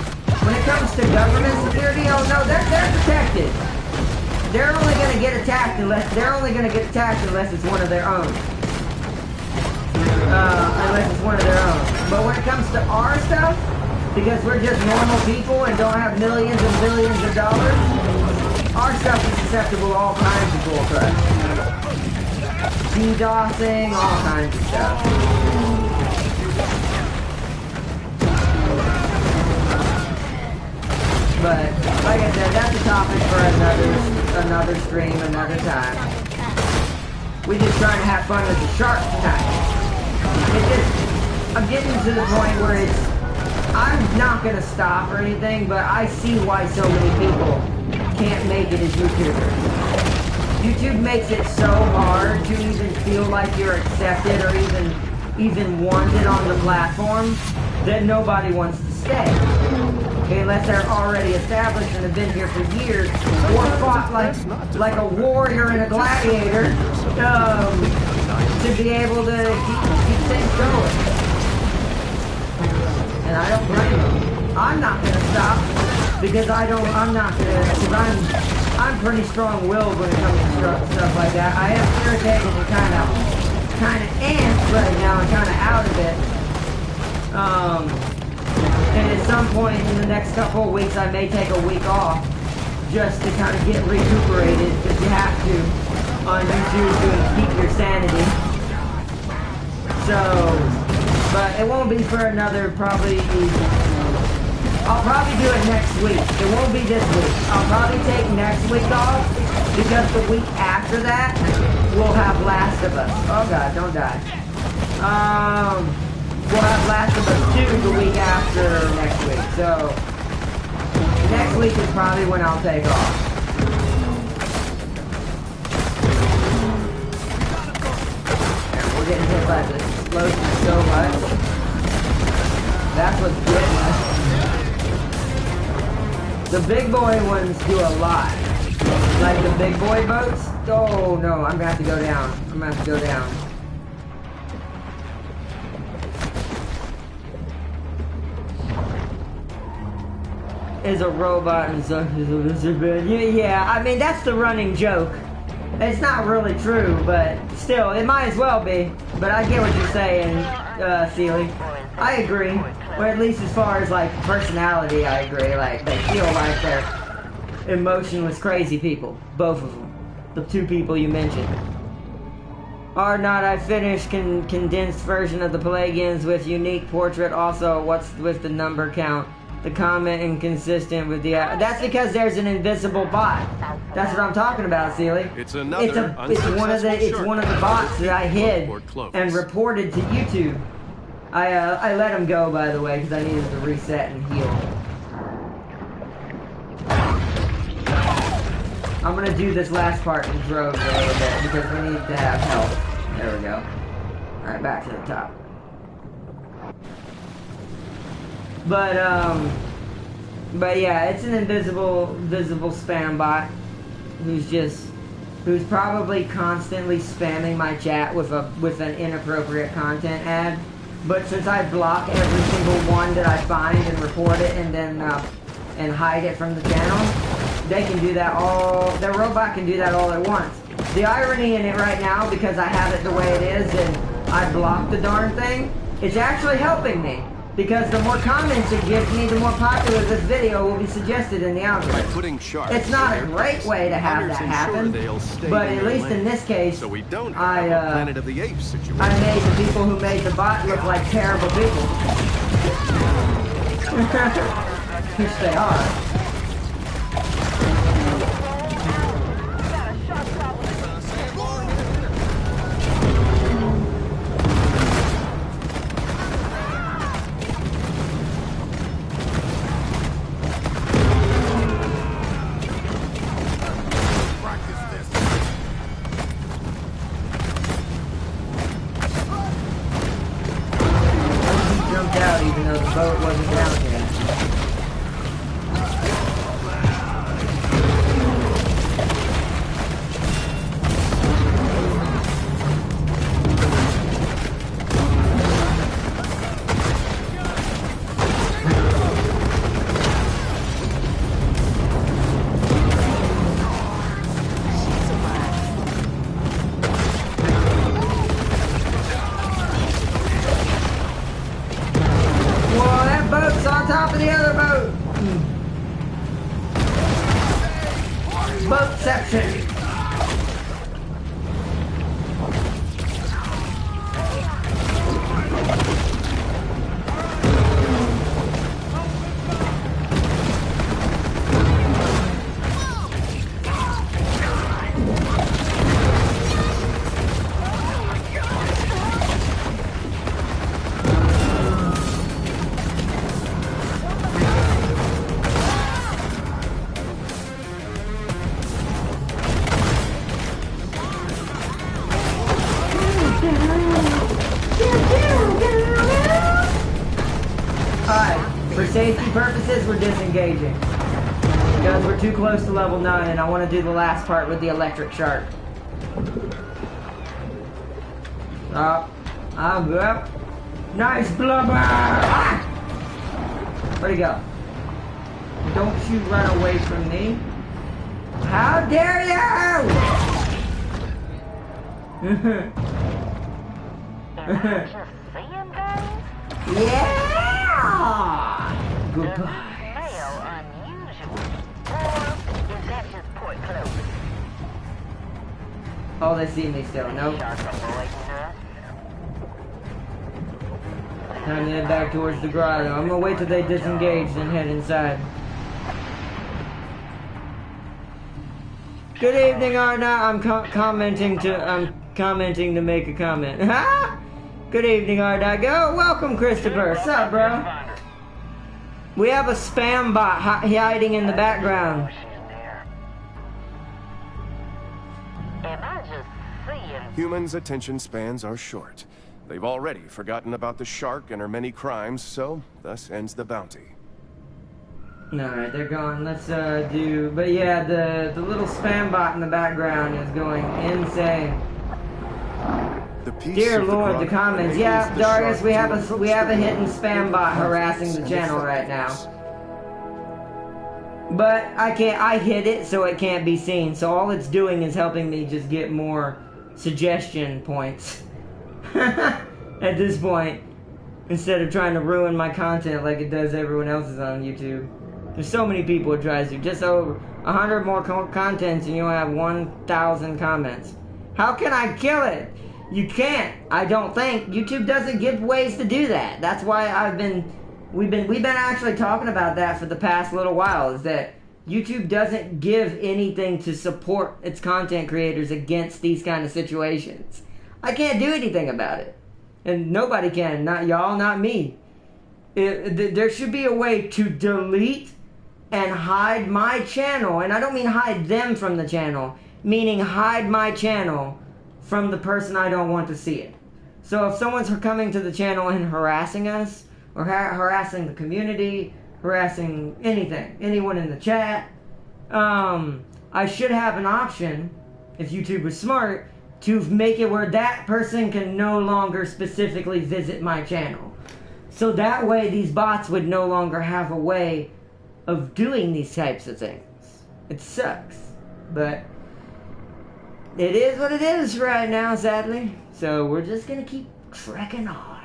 When it comes to government security, oh no, they're protected. They're only gonna get attacked unless it's one of their own. But when it comes to our stuff, because we're just normal people and don't have millions and billions of dollars, our stuff is susceptible to all kinds of bullcrap. DDoSing, all kinds of stuff. But, like I said, that's a topic for another stream, another time. We just trying to have fun with the shark tonight. I'm getting to the point where I'm not going to stop or anything, but I see why so many people can't make it as YouTubers. YouTube makes it so hard to even feel like you're accepted or even wanted on the platform that nobody wants to stay. Okay, unless they're already established and have been here for years, or fought like a warrior and a gladiator to be able to keep things going. And I don't blame them. I'm not going to stop because I'm pretty strong-willed when it comes to stuff like that. I am irritated and kind of amped right now and kind of out of it. And at some point in the next couple of weeks, I may take a week off just to kind of get recuperated, because you have to on YouTube to keep your sanity. So, but it won't be for another I'll probably do it next week. It won't be this week. I'll probably take next week off, because the week after that, we'll have Last of Us. Oh god, don't die. We'll have Last of Us 2 the week after next week, so next week is probably when I'll take off. And we're getting hit by the explosion so much. That's what's getting us. The big boy ones do a lot. Like the big boy boats. Oh no, I'm gonna have to go down. Is a robot and so yeah, I mean that's the running joke. It's not really true, but still, it might as well be. But I get what you're saying, Sealy. I agree. Or at least as far as like personality, I agree. Like they feel like they're emotionless, crazy people, both of them. the two people you mentioned. Or not, I finished condensed version of the Pelagians with unique portrait. Also, what's with the number count? The comment inconsistent with the... That's because there's an invisible bot. That's what I'm talking about, Sealy. It's another it's one of the bots that I hid and reported to YouTube. I let him go, by the way, because I needed to reset and heal. I'm gonna do this last part in droves a little bit because we need to have help. There we go. Alright, back to the top. But yeah, it's an visible spam bot who's probably constantly spamming my chat with an inappropriate content ad. But since I block every single one that I find and report it and then and hide it from the channel, they can do that their robot can do that all at once. The irony in it right now, because I have it the way it is and I blocked the darn thing, it's actually helping me. Because the more comments it gives me, the more popular this video will be suggested in the algorithm. It's not a great way to have that happen, but at least in this case, I made the people who made the bot look like terrible people. Which they are. Boat wasn't down yet. Boatception. For safety purposes, we're disengaging. Because we're too close to level 9 and I want to do the last part with the electric shark. Up. Up. Nice blubber! Ah! Where'd he go? Don't you run away from me. How dare you! Yeah! Goodbye. Oh, they see me still. Nope. Time to head back towards the grotto. I'm gonna wait till they disengage, then head inside. Good evening, Arna. I'm commenting to make a comment. Ha! Good evening, Arna. Go. Welcome, Christopher. What's up, bro? We have a spam bot hiding in the background. Humans' attention spans are short. They've already forgotten about the shark and her many crimes, so thus ends the bounty. Alright, they're gone. Let's do... But yeah, the little spam bot in the background is going insane. Dear Lord, the comments. Yeah, Darius, we have a hidden spam bot harassing the channel right now. But I hid it so it can't be seen. So all it's doing is helping me just get more suggestion points. At this point, instead of trying to ruin my content like it does everyone else's on YouTube. There's so many people it tries to. Just 100 more contents and you'll have 1,000 comments. How can I kill it? You can't. I don't think. YouTube doesn't give ways to do that. That's why we've been actually talking about that for the past little while, is that YouTube doesn't give anything to support its content creators against these kind of situations. I can't do anything about it. And nobody can. Not y'all, not me. There should be a way to delete and hide my channel. And I don't mean hide them from the channel. Meaning hide my channel from the person I don't want to see it. So if someone's coming to the channel and harassing us, or harassing the community, harassing anything, anyone in the chat, I should have an option, if YouTube was smart, to make it where that person can no longer specifically visit my channel. So that way these bots would no longer have a way of doing these types of things. It sucks, but it is what it is right now, sadly. So we're just gonna keep trekking on.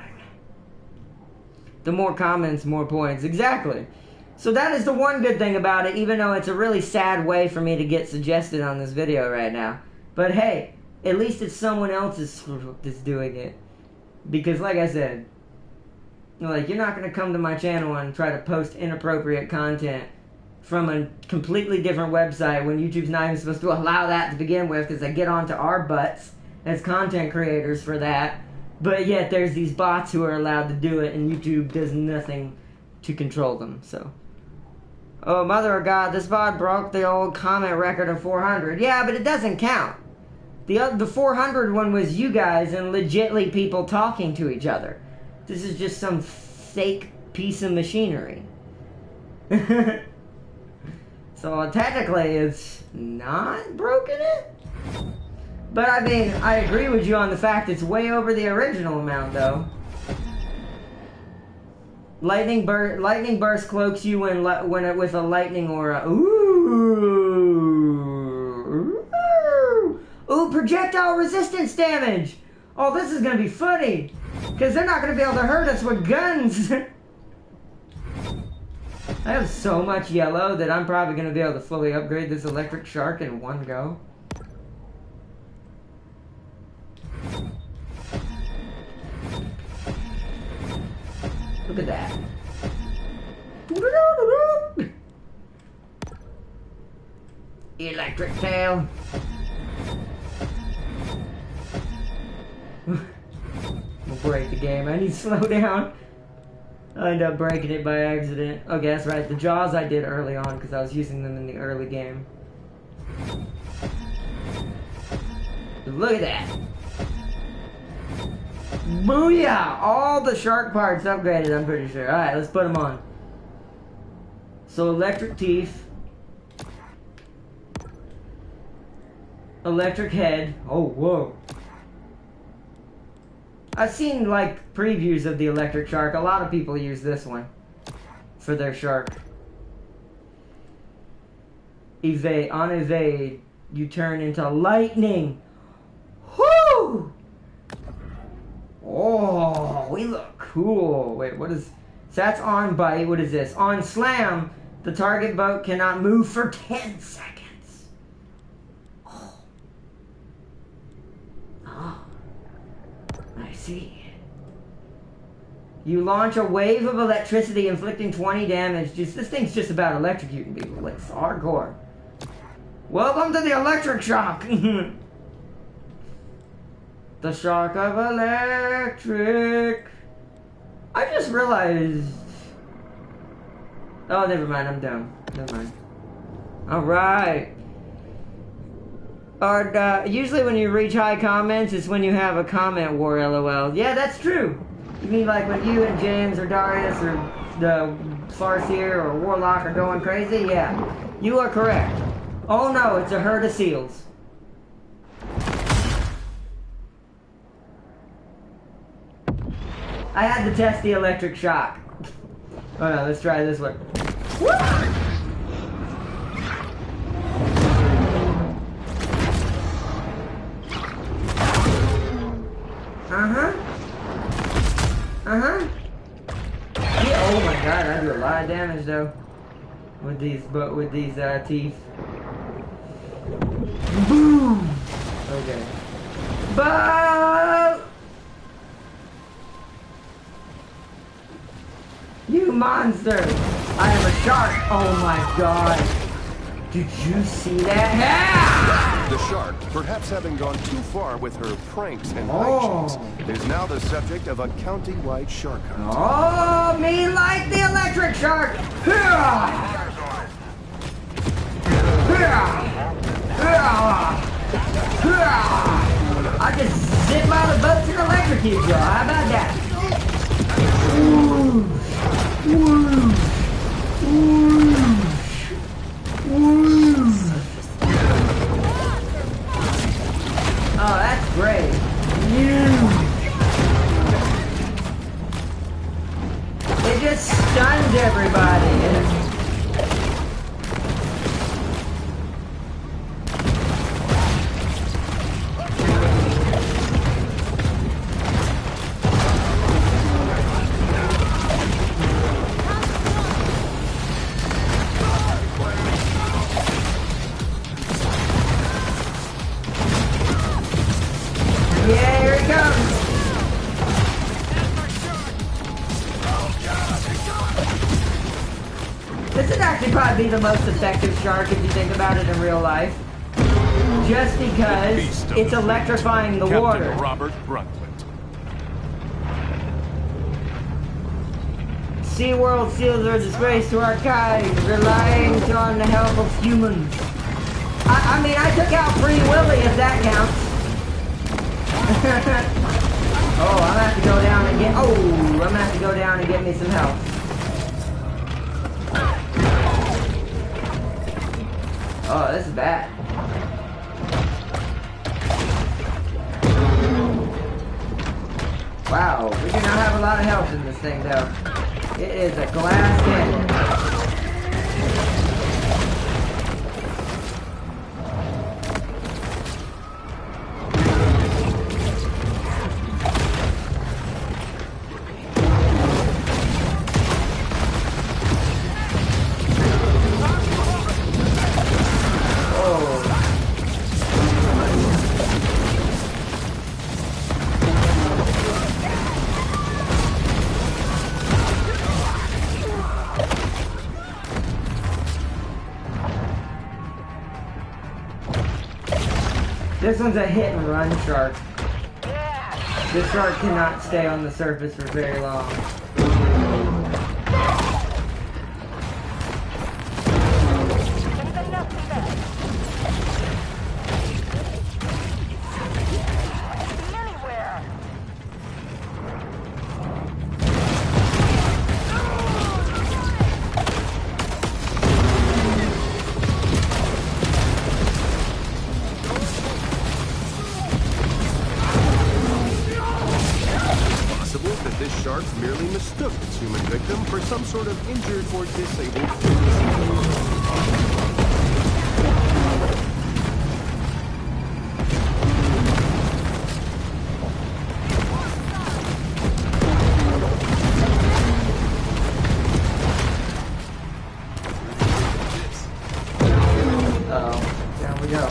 The more comments, more points. Exactly. So that is the one good thing about it, even though it's a really sad way for me to get suggested on this video right now. But hey, at least it's someone else that's doing it. Because like I said, like, you're not going to come to my channel and try to post inappropriate content from a completely different website when YouTube's not even supposed to allow that to begin with, because they get onto our butts as content creators for that. But yet there's these bots who are allowed to do it, and YouTube does nothing to control them. So, oh mother of God, this bot broke the old comment record of 400. Yeah, but it doesn't count. The 400 one was you guys and legitly people talking to each other. This is just some fake piece of machinery. So technically it's not broken it. But I mean, I agree with you on the fact it's way over the original amount, though. Lightning burst cloaks you when it with a lightning aura. Ooh, projectile resistance damage. Oh, this is gonna be funny, because they're not gonna be able to hurt us with guns. I have so much yellow that I'm probably gonna be able to fully upgrade this electric shark in one go. Look at that. Electric tail. We'll break the game. I need to slow down. I end up breaking it by accident. Okay, that's right. The jaws I did early on because I was using them in the early game. But look at that. Booyah! All the shark parts upgraded, I'm pretty sure. Alright, let's put them on. So, electric teeth. Electric head. Oh, whoa. I've seen, like, previews of the electric shark. A lot of people use this one for their shark. Evade. On evade, you turn into lightning. Whoo! Oh, we look cool. Wait, what is... So that's on bite. What is this? On slam, the target boat cannot move for 10 seconds. Oh. Oh. I see. You launch a wave of electricity inflicting 20 damage. This thing's just about electrocuting people. It's hardcore. Welcome to the electric shock. The shock of electric. I just realized. Oh, never mind. I'm done. Never mind. Alright. Usually when you reach high comments, it's when you have a comment war, lol. Yeah, that's true. You mean like when you and James or Darius or the Farseer or Warlock are going crazy? Yeah. You are correct. Oh no, it's a herd of seals. I had to test the electric shock. Oh no, let's try this one. Woo! Uh-huh. Uh-huh. Yeah, oh my god, I do a lot of damage though. With these teeth. Boom! Okay. Boom! You monster! I am a shark! Oh my god! Did you see that? The shark, perhaps having gone too far with her pranks and Oh. hijinks, is now the subject of a county-wide shark hunt. Oh, me like the electric shark! I just zip by the boats and electrocute y'all. How about that? Oh, that's great. It just stunned everybody. Yeah, here it comes. This would actually probably be the most effective shark if you think about it in real life. Just because it's electrifying the water. Captain Robert Brundtland. SeaWorld seals are a disgrace to our kind, relying on the help of humans. I mean, I took out Free Willy if that counts. Oh, I'm gonna have to go down and get. Oh, I'm gonna have to go down and get me some help. Oh, this is bad. Wow, we do not have a lot of health in this thing, though. It is a glass cannon. This one's a hit and run shark. This shark cannot stay on the surface for very long. This shark merely mistook its human victim for some sort of injured or disabled figure. Down we go.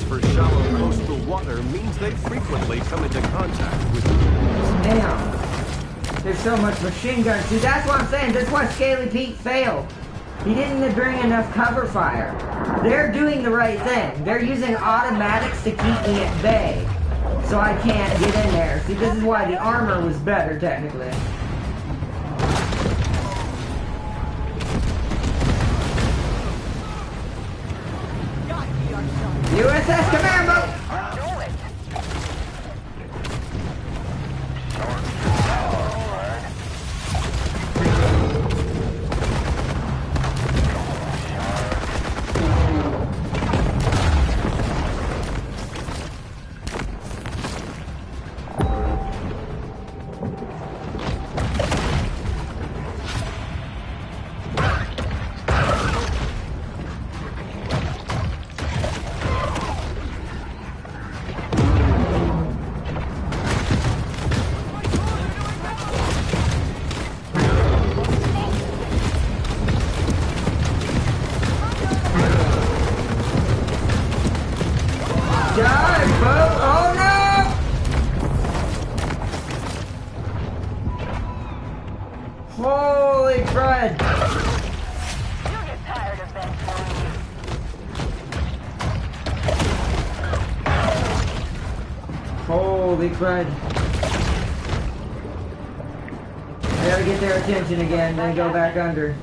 For shallow coastal water means they frequently come into contact with humans. Damn. There's so much machine gun. See, that's what I'm saying. That's why Scaly Pete failed. He didn't bring enough cover fire. They're doing the right thing. They're using automatics to keep me at bay. So I can't get in there. See, this is why the armor was better, technically. USS Commando! Holy crud. I gotta get their attention again, then go back under.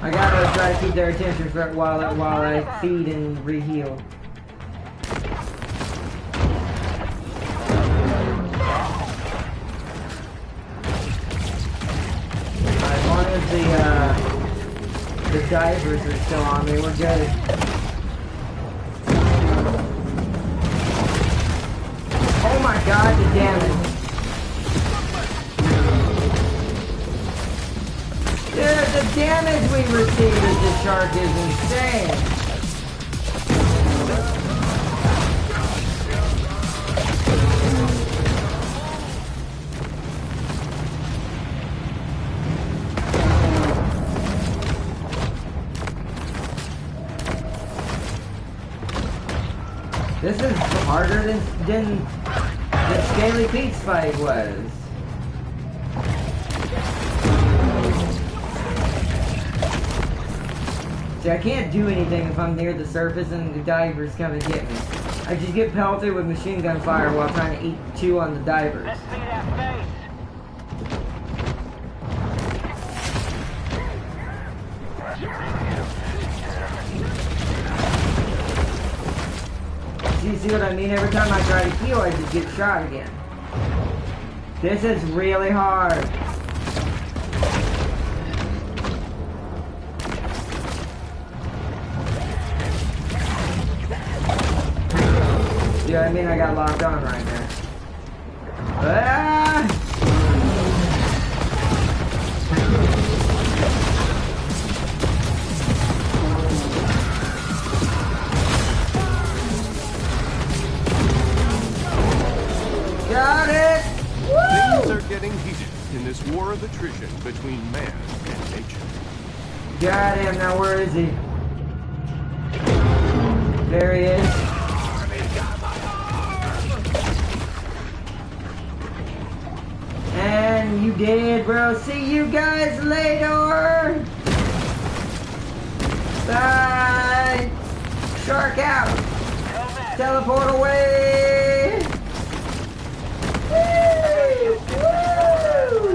I gotta try to keep their attention for while I feed and reheal. As long as the divers are still on me, we're good. Oh my god, the damage. Dude, the damage we received with the shark is insane. This is harder than Scaly Pete's fight was. See, I can't do anything if I'm near the surface and the divers come and get me. I just get pelted with machine gun fire while trying to chew on the divers. Let's see that face. See what I mean? Every time I try to heal, I just get shot again. This is really hard. See what I mean? I got locked on right there. Ah! Got it! Woo! Things are getting heated in this war of attrition between man and nature. Got him. Now where is he? There he is. And you did, bro. See you guys later. Bye. Shark out. Teleport away. Woo! Woo!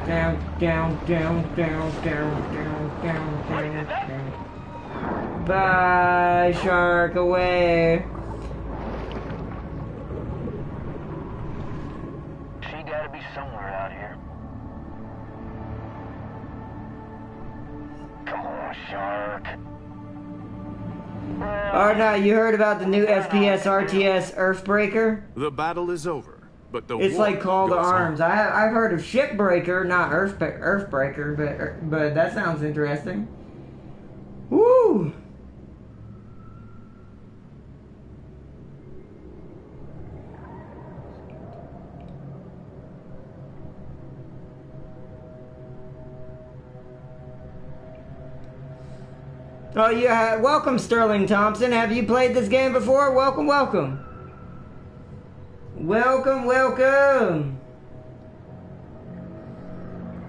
Down, down, down, down, down, down, down, down, down. Bye, shark away. She gotta be somewhere out here. Come on, shark. Oh no, you heard about the new FPS RTS Earthbreaker? The battle is over, but the It's war like Call to goes on. Arms. I've heard of Shipbreaker, not Earthbreaker, but that sounds interesting. Woo! Oh yeah, welcome Sterling Thompson. Have you played this game before? Welcome, welcome. Welcome, welcome.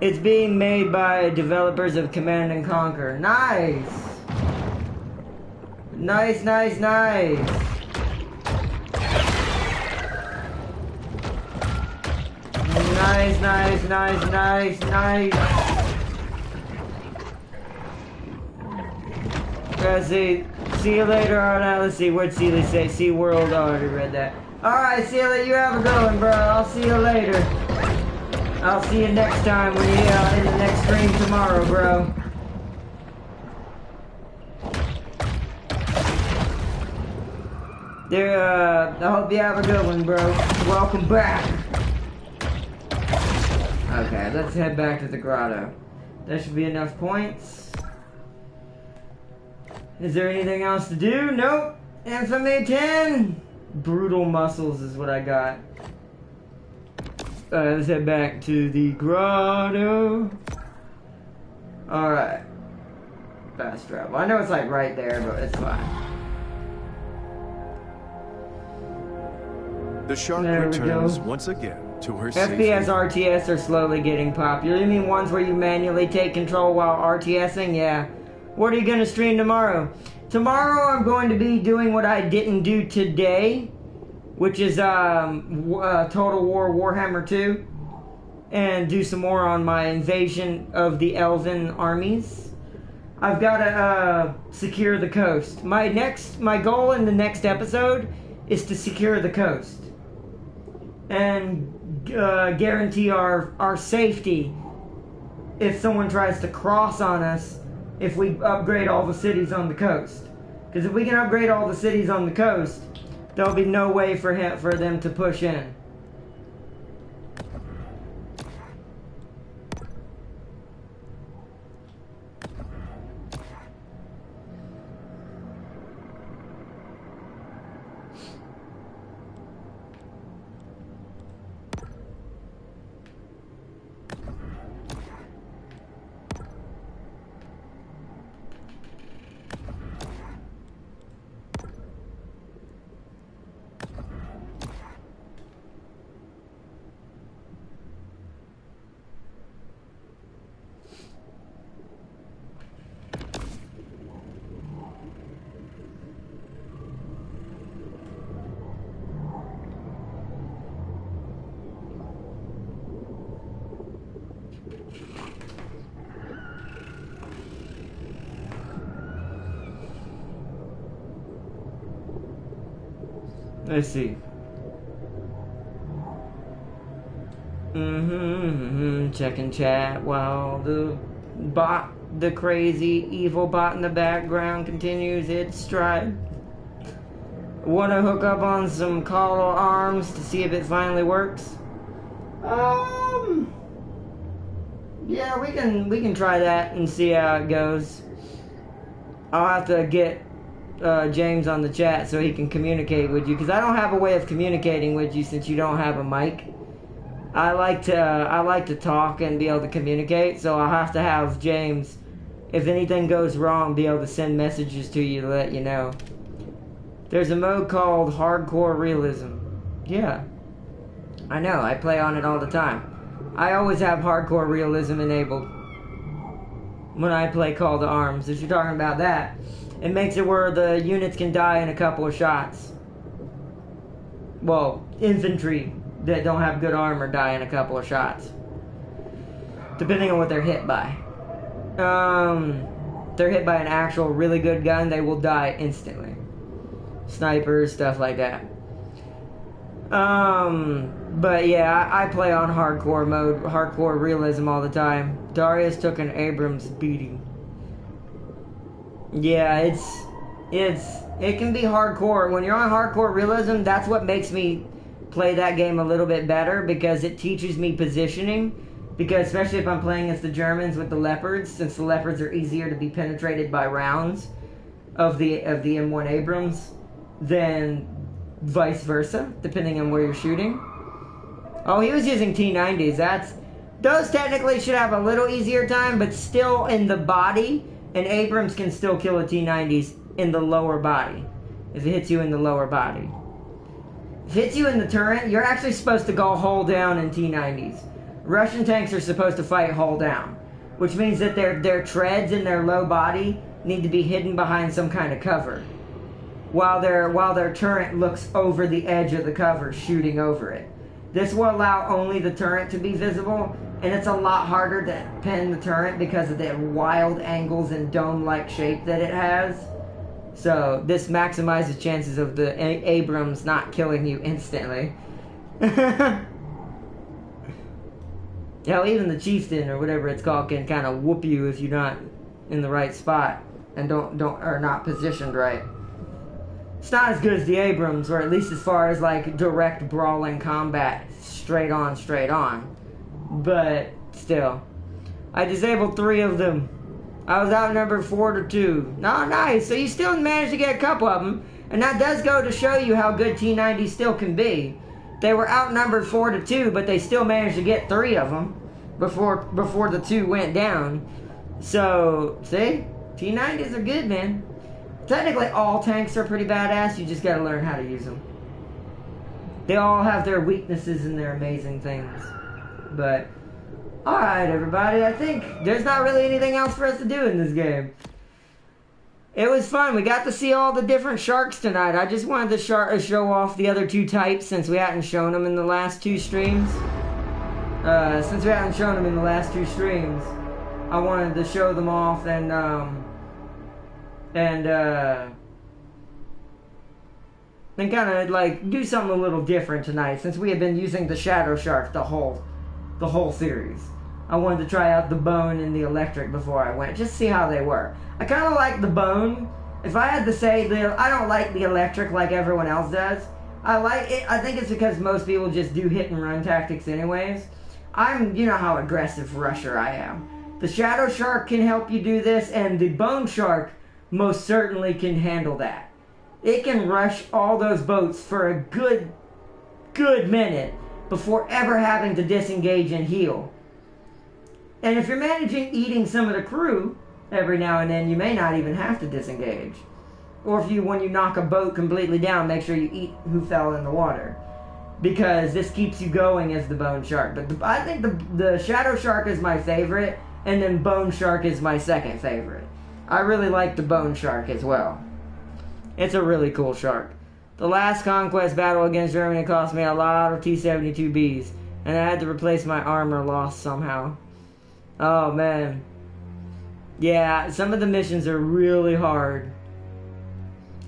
It's being made by developers of Command and Conquer. Nice. Nice, nice, nice. Nice, nice, nice, nice, nice. See you later on. Let's see, what'd Sealy say? See World, I already read that. Alright, Sealy, you have a good one, bro. I'll see you later. I'll see you next time when you in the next stream tomorrow, bro. I hope you have a good one, bro. Welcome back. Okay, let's head back to the grotto. That should be enough points. Is there anything else to do? Nope. Infamy 10. Brutal muscles is what I got. Let's head back to the grotto. Alright. Fast travel. I know it's like right there, but it's fine. The shark There we returns go. once again to her FPS safety. RTS are slowly getting popular. You mean ones where you manually take control while RTSing? Yeah. What are you going to stream tomorrow? Tomorrow I'm going to be doing what I didn't do today, which is Total War Warhammer 2, and do some more on my invasion of the Elven armies. I've got to secure the coast. My goal in the next episode is to secure the coast and guarantee our safety if someone tries to cross on us if we upgrade all the cities on the coast. Because if we can upgrade all the cities on the coast, there'll be no way for them to push in. Let's see. Checking chat while the crazy evil bot in the background continues its stride. Want to hook up on some Call to Arms to see if it finally works? Yeah, we can try that and see how it goes. I'll have to get James on the chat so he can communicate with you, because I don't have a way of communicating with you since you don't have a mic. I like to talk and be able to communicate, so I'll have to have James, if anything goes wrong, be able to send messages to you to let you know. There's a mode called Hardcore Realism. Yeah, I know, I play on it all the time. I always have Hardcore Realism enabled when I play Call to Arms. If you're talking about that, it makes it where the units can die in a couple of shots. Well, infantry that don't have good armor die in a couple of shots, depending on what they're hit by. If they're hit by an actual really good gun, they will die instantly. Snipers, stuff like that. But yeah, I play on hardcore mode, hardcore realism all the time. Darius took an Abrams beating. Yeah, it can be hardcore. When you're on hardcore realism, that's what makes me play that game a little bit better, because it teaches me positioning. Because especially if I'm playing against the Germans with the Leopards, since the Leopards are easier to be penetrated by rounds of the M1 Abrams than vice versa, depending on where you're shooting. Oh, he was using T90s. Those technically should have a little easier time, but still in the body, and Abrams can still kill a T90s in the lower body, if it hits you in the lower body. If it hits you in the turret, you're actually supposed to go hull down in T90s. Russian tanks are supposed to fight hull down, which means that their treads in their low body need to be hidden behind some kind of cover, while their turret looks over the edge of the cover, shooting over it. This will allow only the turret to be visible, and it's a lot harder to pin the turret because of the wild angles and dome-like shape that it has. So this maximizes chances of the Abrams not killing you instantly. Hell, even the Chieftain or whatever it's called can kind of whoop you if you're not in the right spot and are not positioned right. It's not as good as the Abrams, or at least as far as like direct brawling combat, straight on. But still, I disabled 3 of them. I was outnumbered 4-2. Oh, nice. So you still managed to get a couple of them, and that does go to show you how good T90 still can be. They were outnumbered 4-2, but they still managed to get 3 of them before the 2 went down. So, see? T90s are good, man. Technically, all tanks are pretty badass. You just gotta learn how to use them. They all have their weaknesses and their amazing things. But, alright everybody, I think there's not really anything else for us to do in this game. It was fun. We got to see all the different sharks tonight. I just wanted to show off the other two types since we hadn't shown them in the last two streams. I wanted to show them off and kind of like do something a little different tonight since we have been using the shadow shark the whole series. I wanted to try out the bone and the electric before I went, just see how they were. I kind of like the bone. If I had to say, I don't like the electric like everyone else does. I like it. I think it's because most people just do hit and run tactics anyways. You know how aggressive rusher I am. The shadow shark can help you do this, and the bone shark most certainly can handle that. It can rush all those boats for a good minute before ever having to disengage and heal. And if you're managing eating some of the crew every now and then, you may not even have to disengage. Or when you knock a boat completely down, make sure you eat who fell in the water. Because this keeps you going as the bone shark. But I think the shadow shark is my favorite, and then bone shark is my second favorite. I really like the bone shark as well. It's a really cool shark. The last conquest battle against Germany cost me a lot of T-72Bs, and I had to replace my armor lost somehow. Oh man. Yeah, some of the missions are really hard.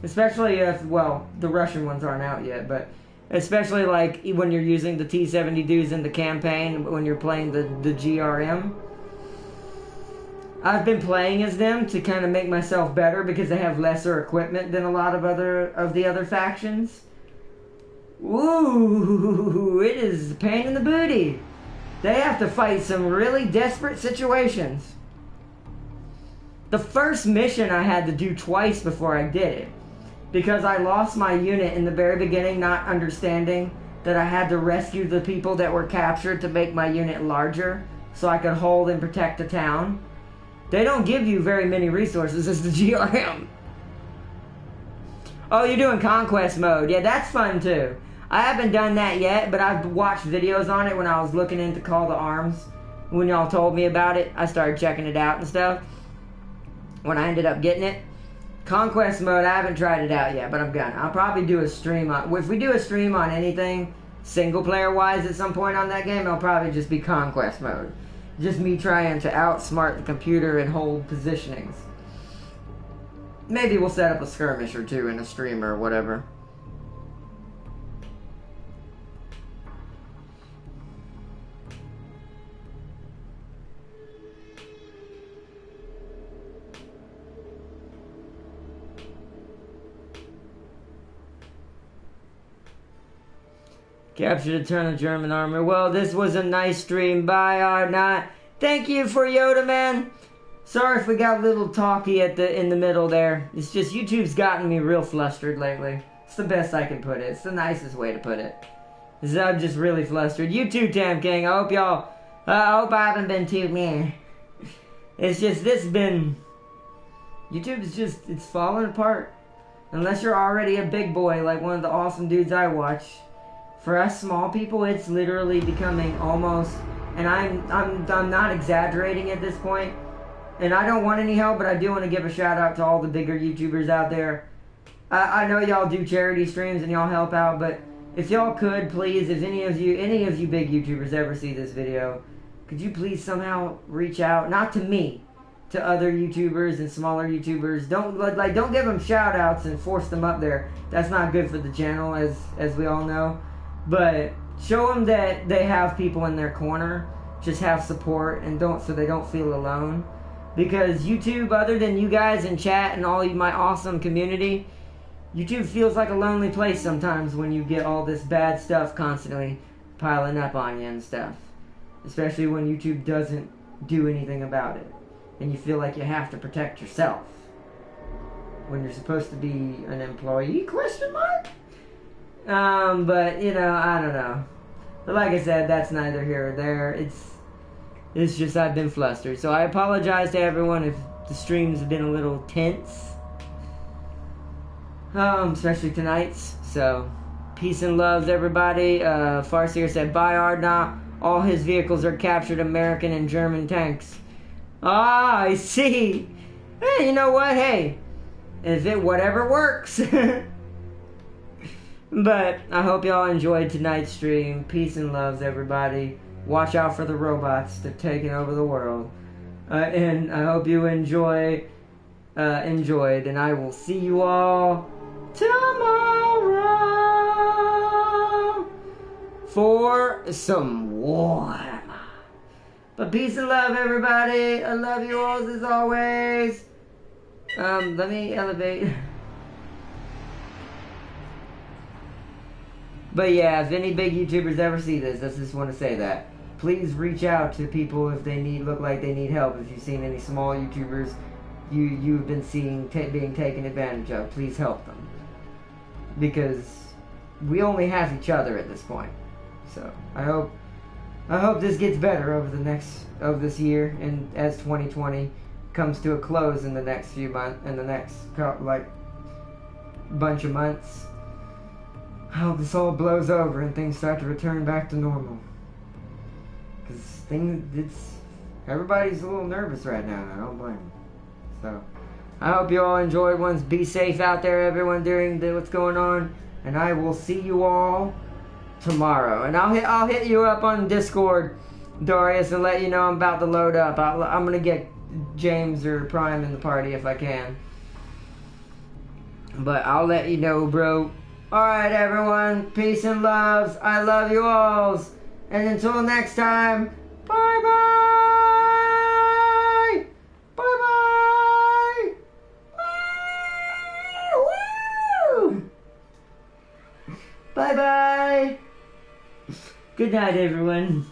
Especially if, well, the Russian ones aren't out yet, but especially like when you're using the T-72s in the campaign, when you're playing the GRM. I've been playing as them to kind of make myself better because they have lesser equipment than a lot of the other factions. Ooh, it is a pain in the booty. They have to fight some really desperate situations. The first mission I had to do twice before I did it. Because I lost my unit in the very beginning, not understanding that I had to rescue the people that were captured to make my unit larger so I could hold and protect the town. They don't give you very many resources as the GRM. Oh, you're doing conquest mode. Yeah, that's fun too. I haven't done that yet, but I've watched videos on it when I was looking into Call to Arms. When y'all told me about it, I started checking it out and stuff. When I ended up getting it. Conquest mode, I haven't tried it out yet, but I'm gonna. I'll probably do a stream on... If we do a stream on anything, single player wise at some point on that game, it'll probably just be conquest mode. Just me trying to outsmart the computer and hold positionings. Maybe we'll set up a skirmish or two in a stream or whatever. Captured a ton of German armor. Well, this was a nice stream. Bye, Art. Thank you for Yoda, man. Sorry if we got a little talky in the middle there. It's just YouTube's gotten me real flustered lately. It's the best I can put it. It's the nicest way to put it. I'm just really flustered. You too, Tam King. I hope I haven't been too mean. It's just YouTube is just, it's falling apart. Unless you're already a big boy like one of the awesome dudes I watch. For us small people, it's literally becoming almost, and I'm not exaggerating at this point, and I don't want any help, but I do want to give a shout out to all the bigger YouTubers out there. I know y'all do charity streams and y'all help out, but if y'all could, please, if any of you big YouTubers ever see this video, could you please somehow reach out, not to me, to other YouTubers and smaller YouTubers. Don't give them shout outs and force them up there. That's not good for the channel, as we all know. But show them that they have people in their corner, just have support, and so they don't feel alone. Because YouTube, other than you guys in chat and all my awesome community, YouTube feels like a lonely place sometimes when you get all this bad stuff constantly piling up on you and stuff. Especially when YouTube doesn't do anything about it. And you feel like you have to protect yourself. When you're supposed to be an employee, question mark? But, you know, I don't know. But like I said, that's neither here or there. It's just I've been flustered. So I apologize to everyone if the streams have been a little tense. Especially tonight's. So, Peace and loves, everybody. Farseer said, bye, Ardna. All his vehicles are captured American and German tanks. Ah, I see. Hey, you know what? Hey, if it whatever works. But I hope y'all enjoyed tonight's stream. Peace and loves, everybody. Watch out for the robots. They're taking over the world. And I hope you enjoyed. And I will see you all tomorrow for some war. But peace and love, everybody. I love you all as always. Let me elevate. But yeah, if any big YouTubers ever see this, I just want to say that. Please reach out to people if they look like they need help. If you've seen any small YouTubers you've been seeing being taken advantage of, please help them. Because we only have each other at this point. So I hope this gets better over this year, and as 2020 comes to a close in the next few months, in the next bunch of months. I hope this all blows over and things start to return back to normal. Because everybody's a little nervous right now, and I don't blame them. So, I hope you all enjoyed ones. Be safe out there, everyone, during what's going on. And I will see you all tomorrow. And I'll hit you up on Discord, Darius, and let you know I'm about to load up. I'm going to get James or Prime in the party if I can. But I'll let you know, bro. Alright, everyone. Peace and loves. I love you all. And until next time, bye-bye. Bye-bye. Woo! Bye-bye. Good night, everyone.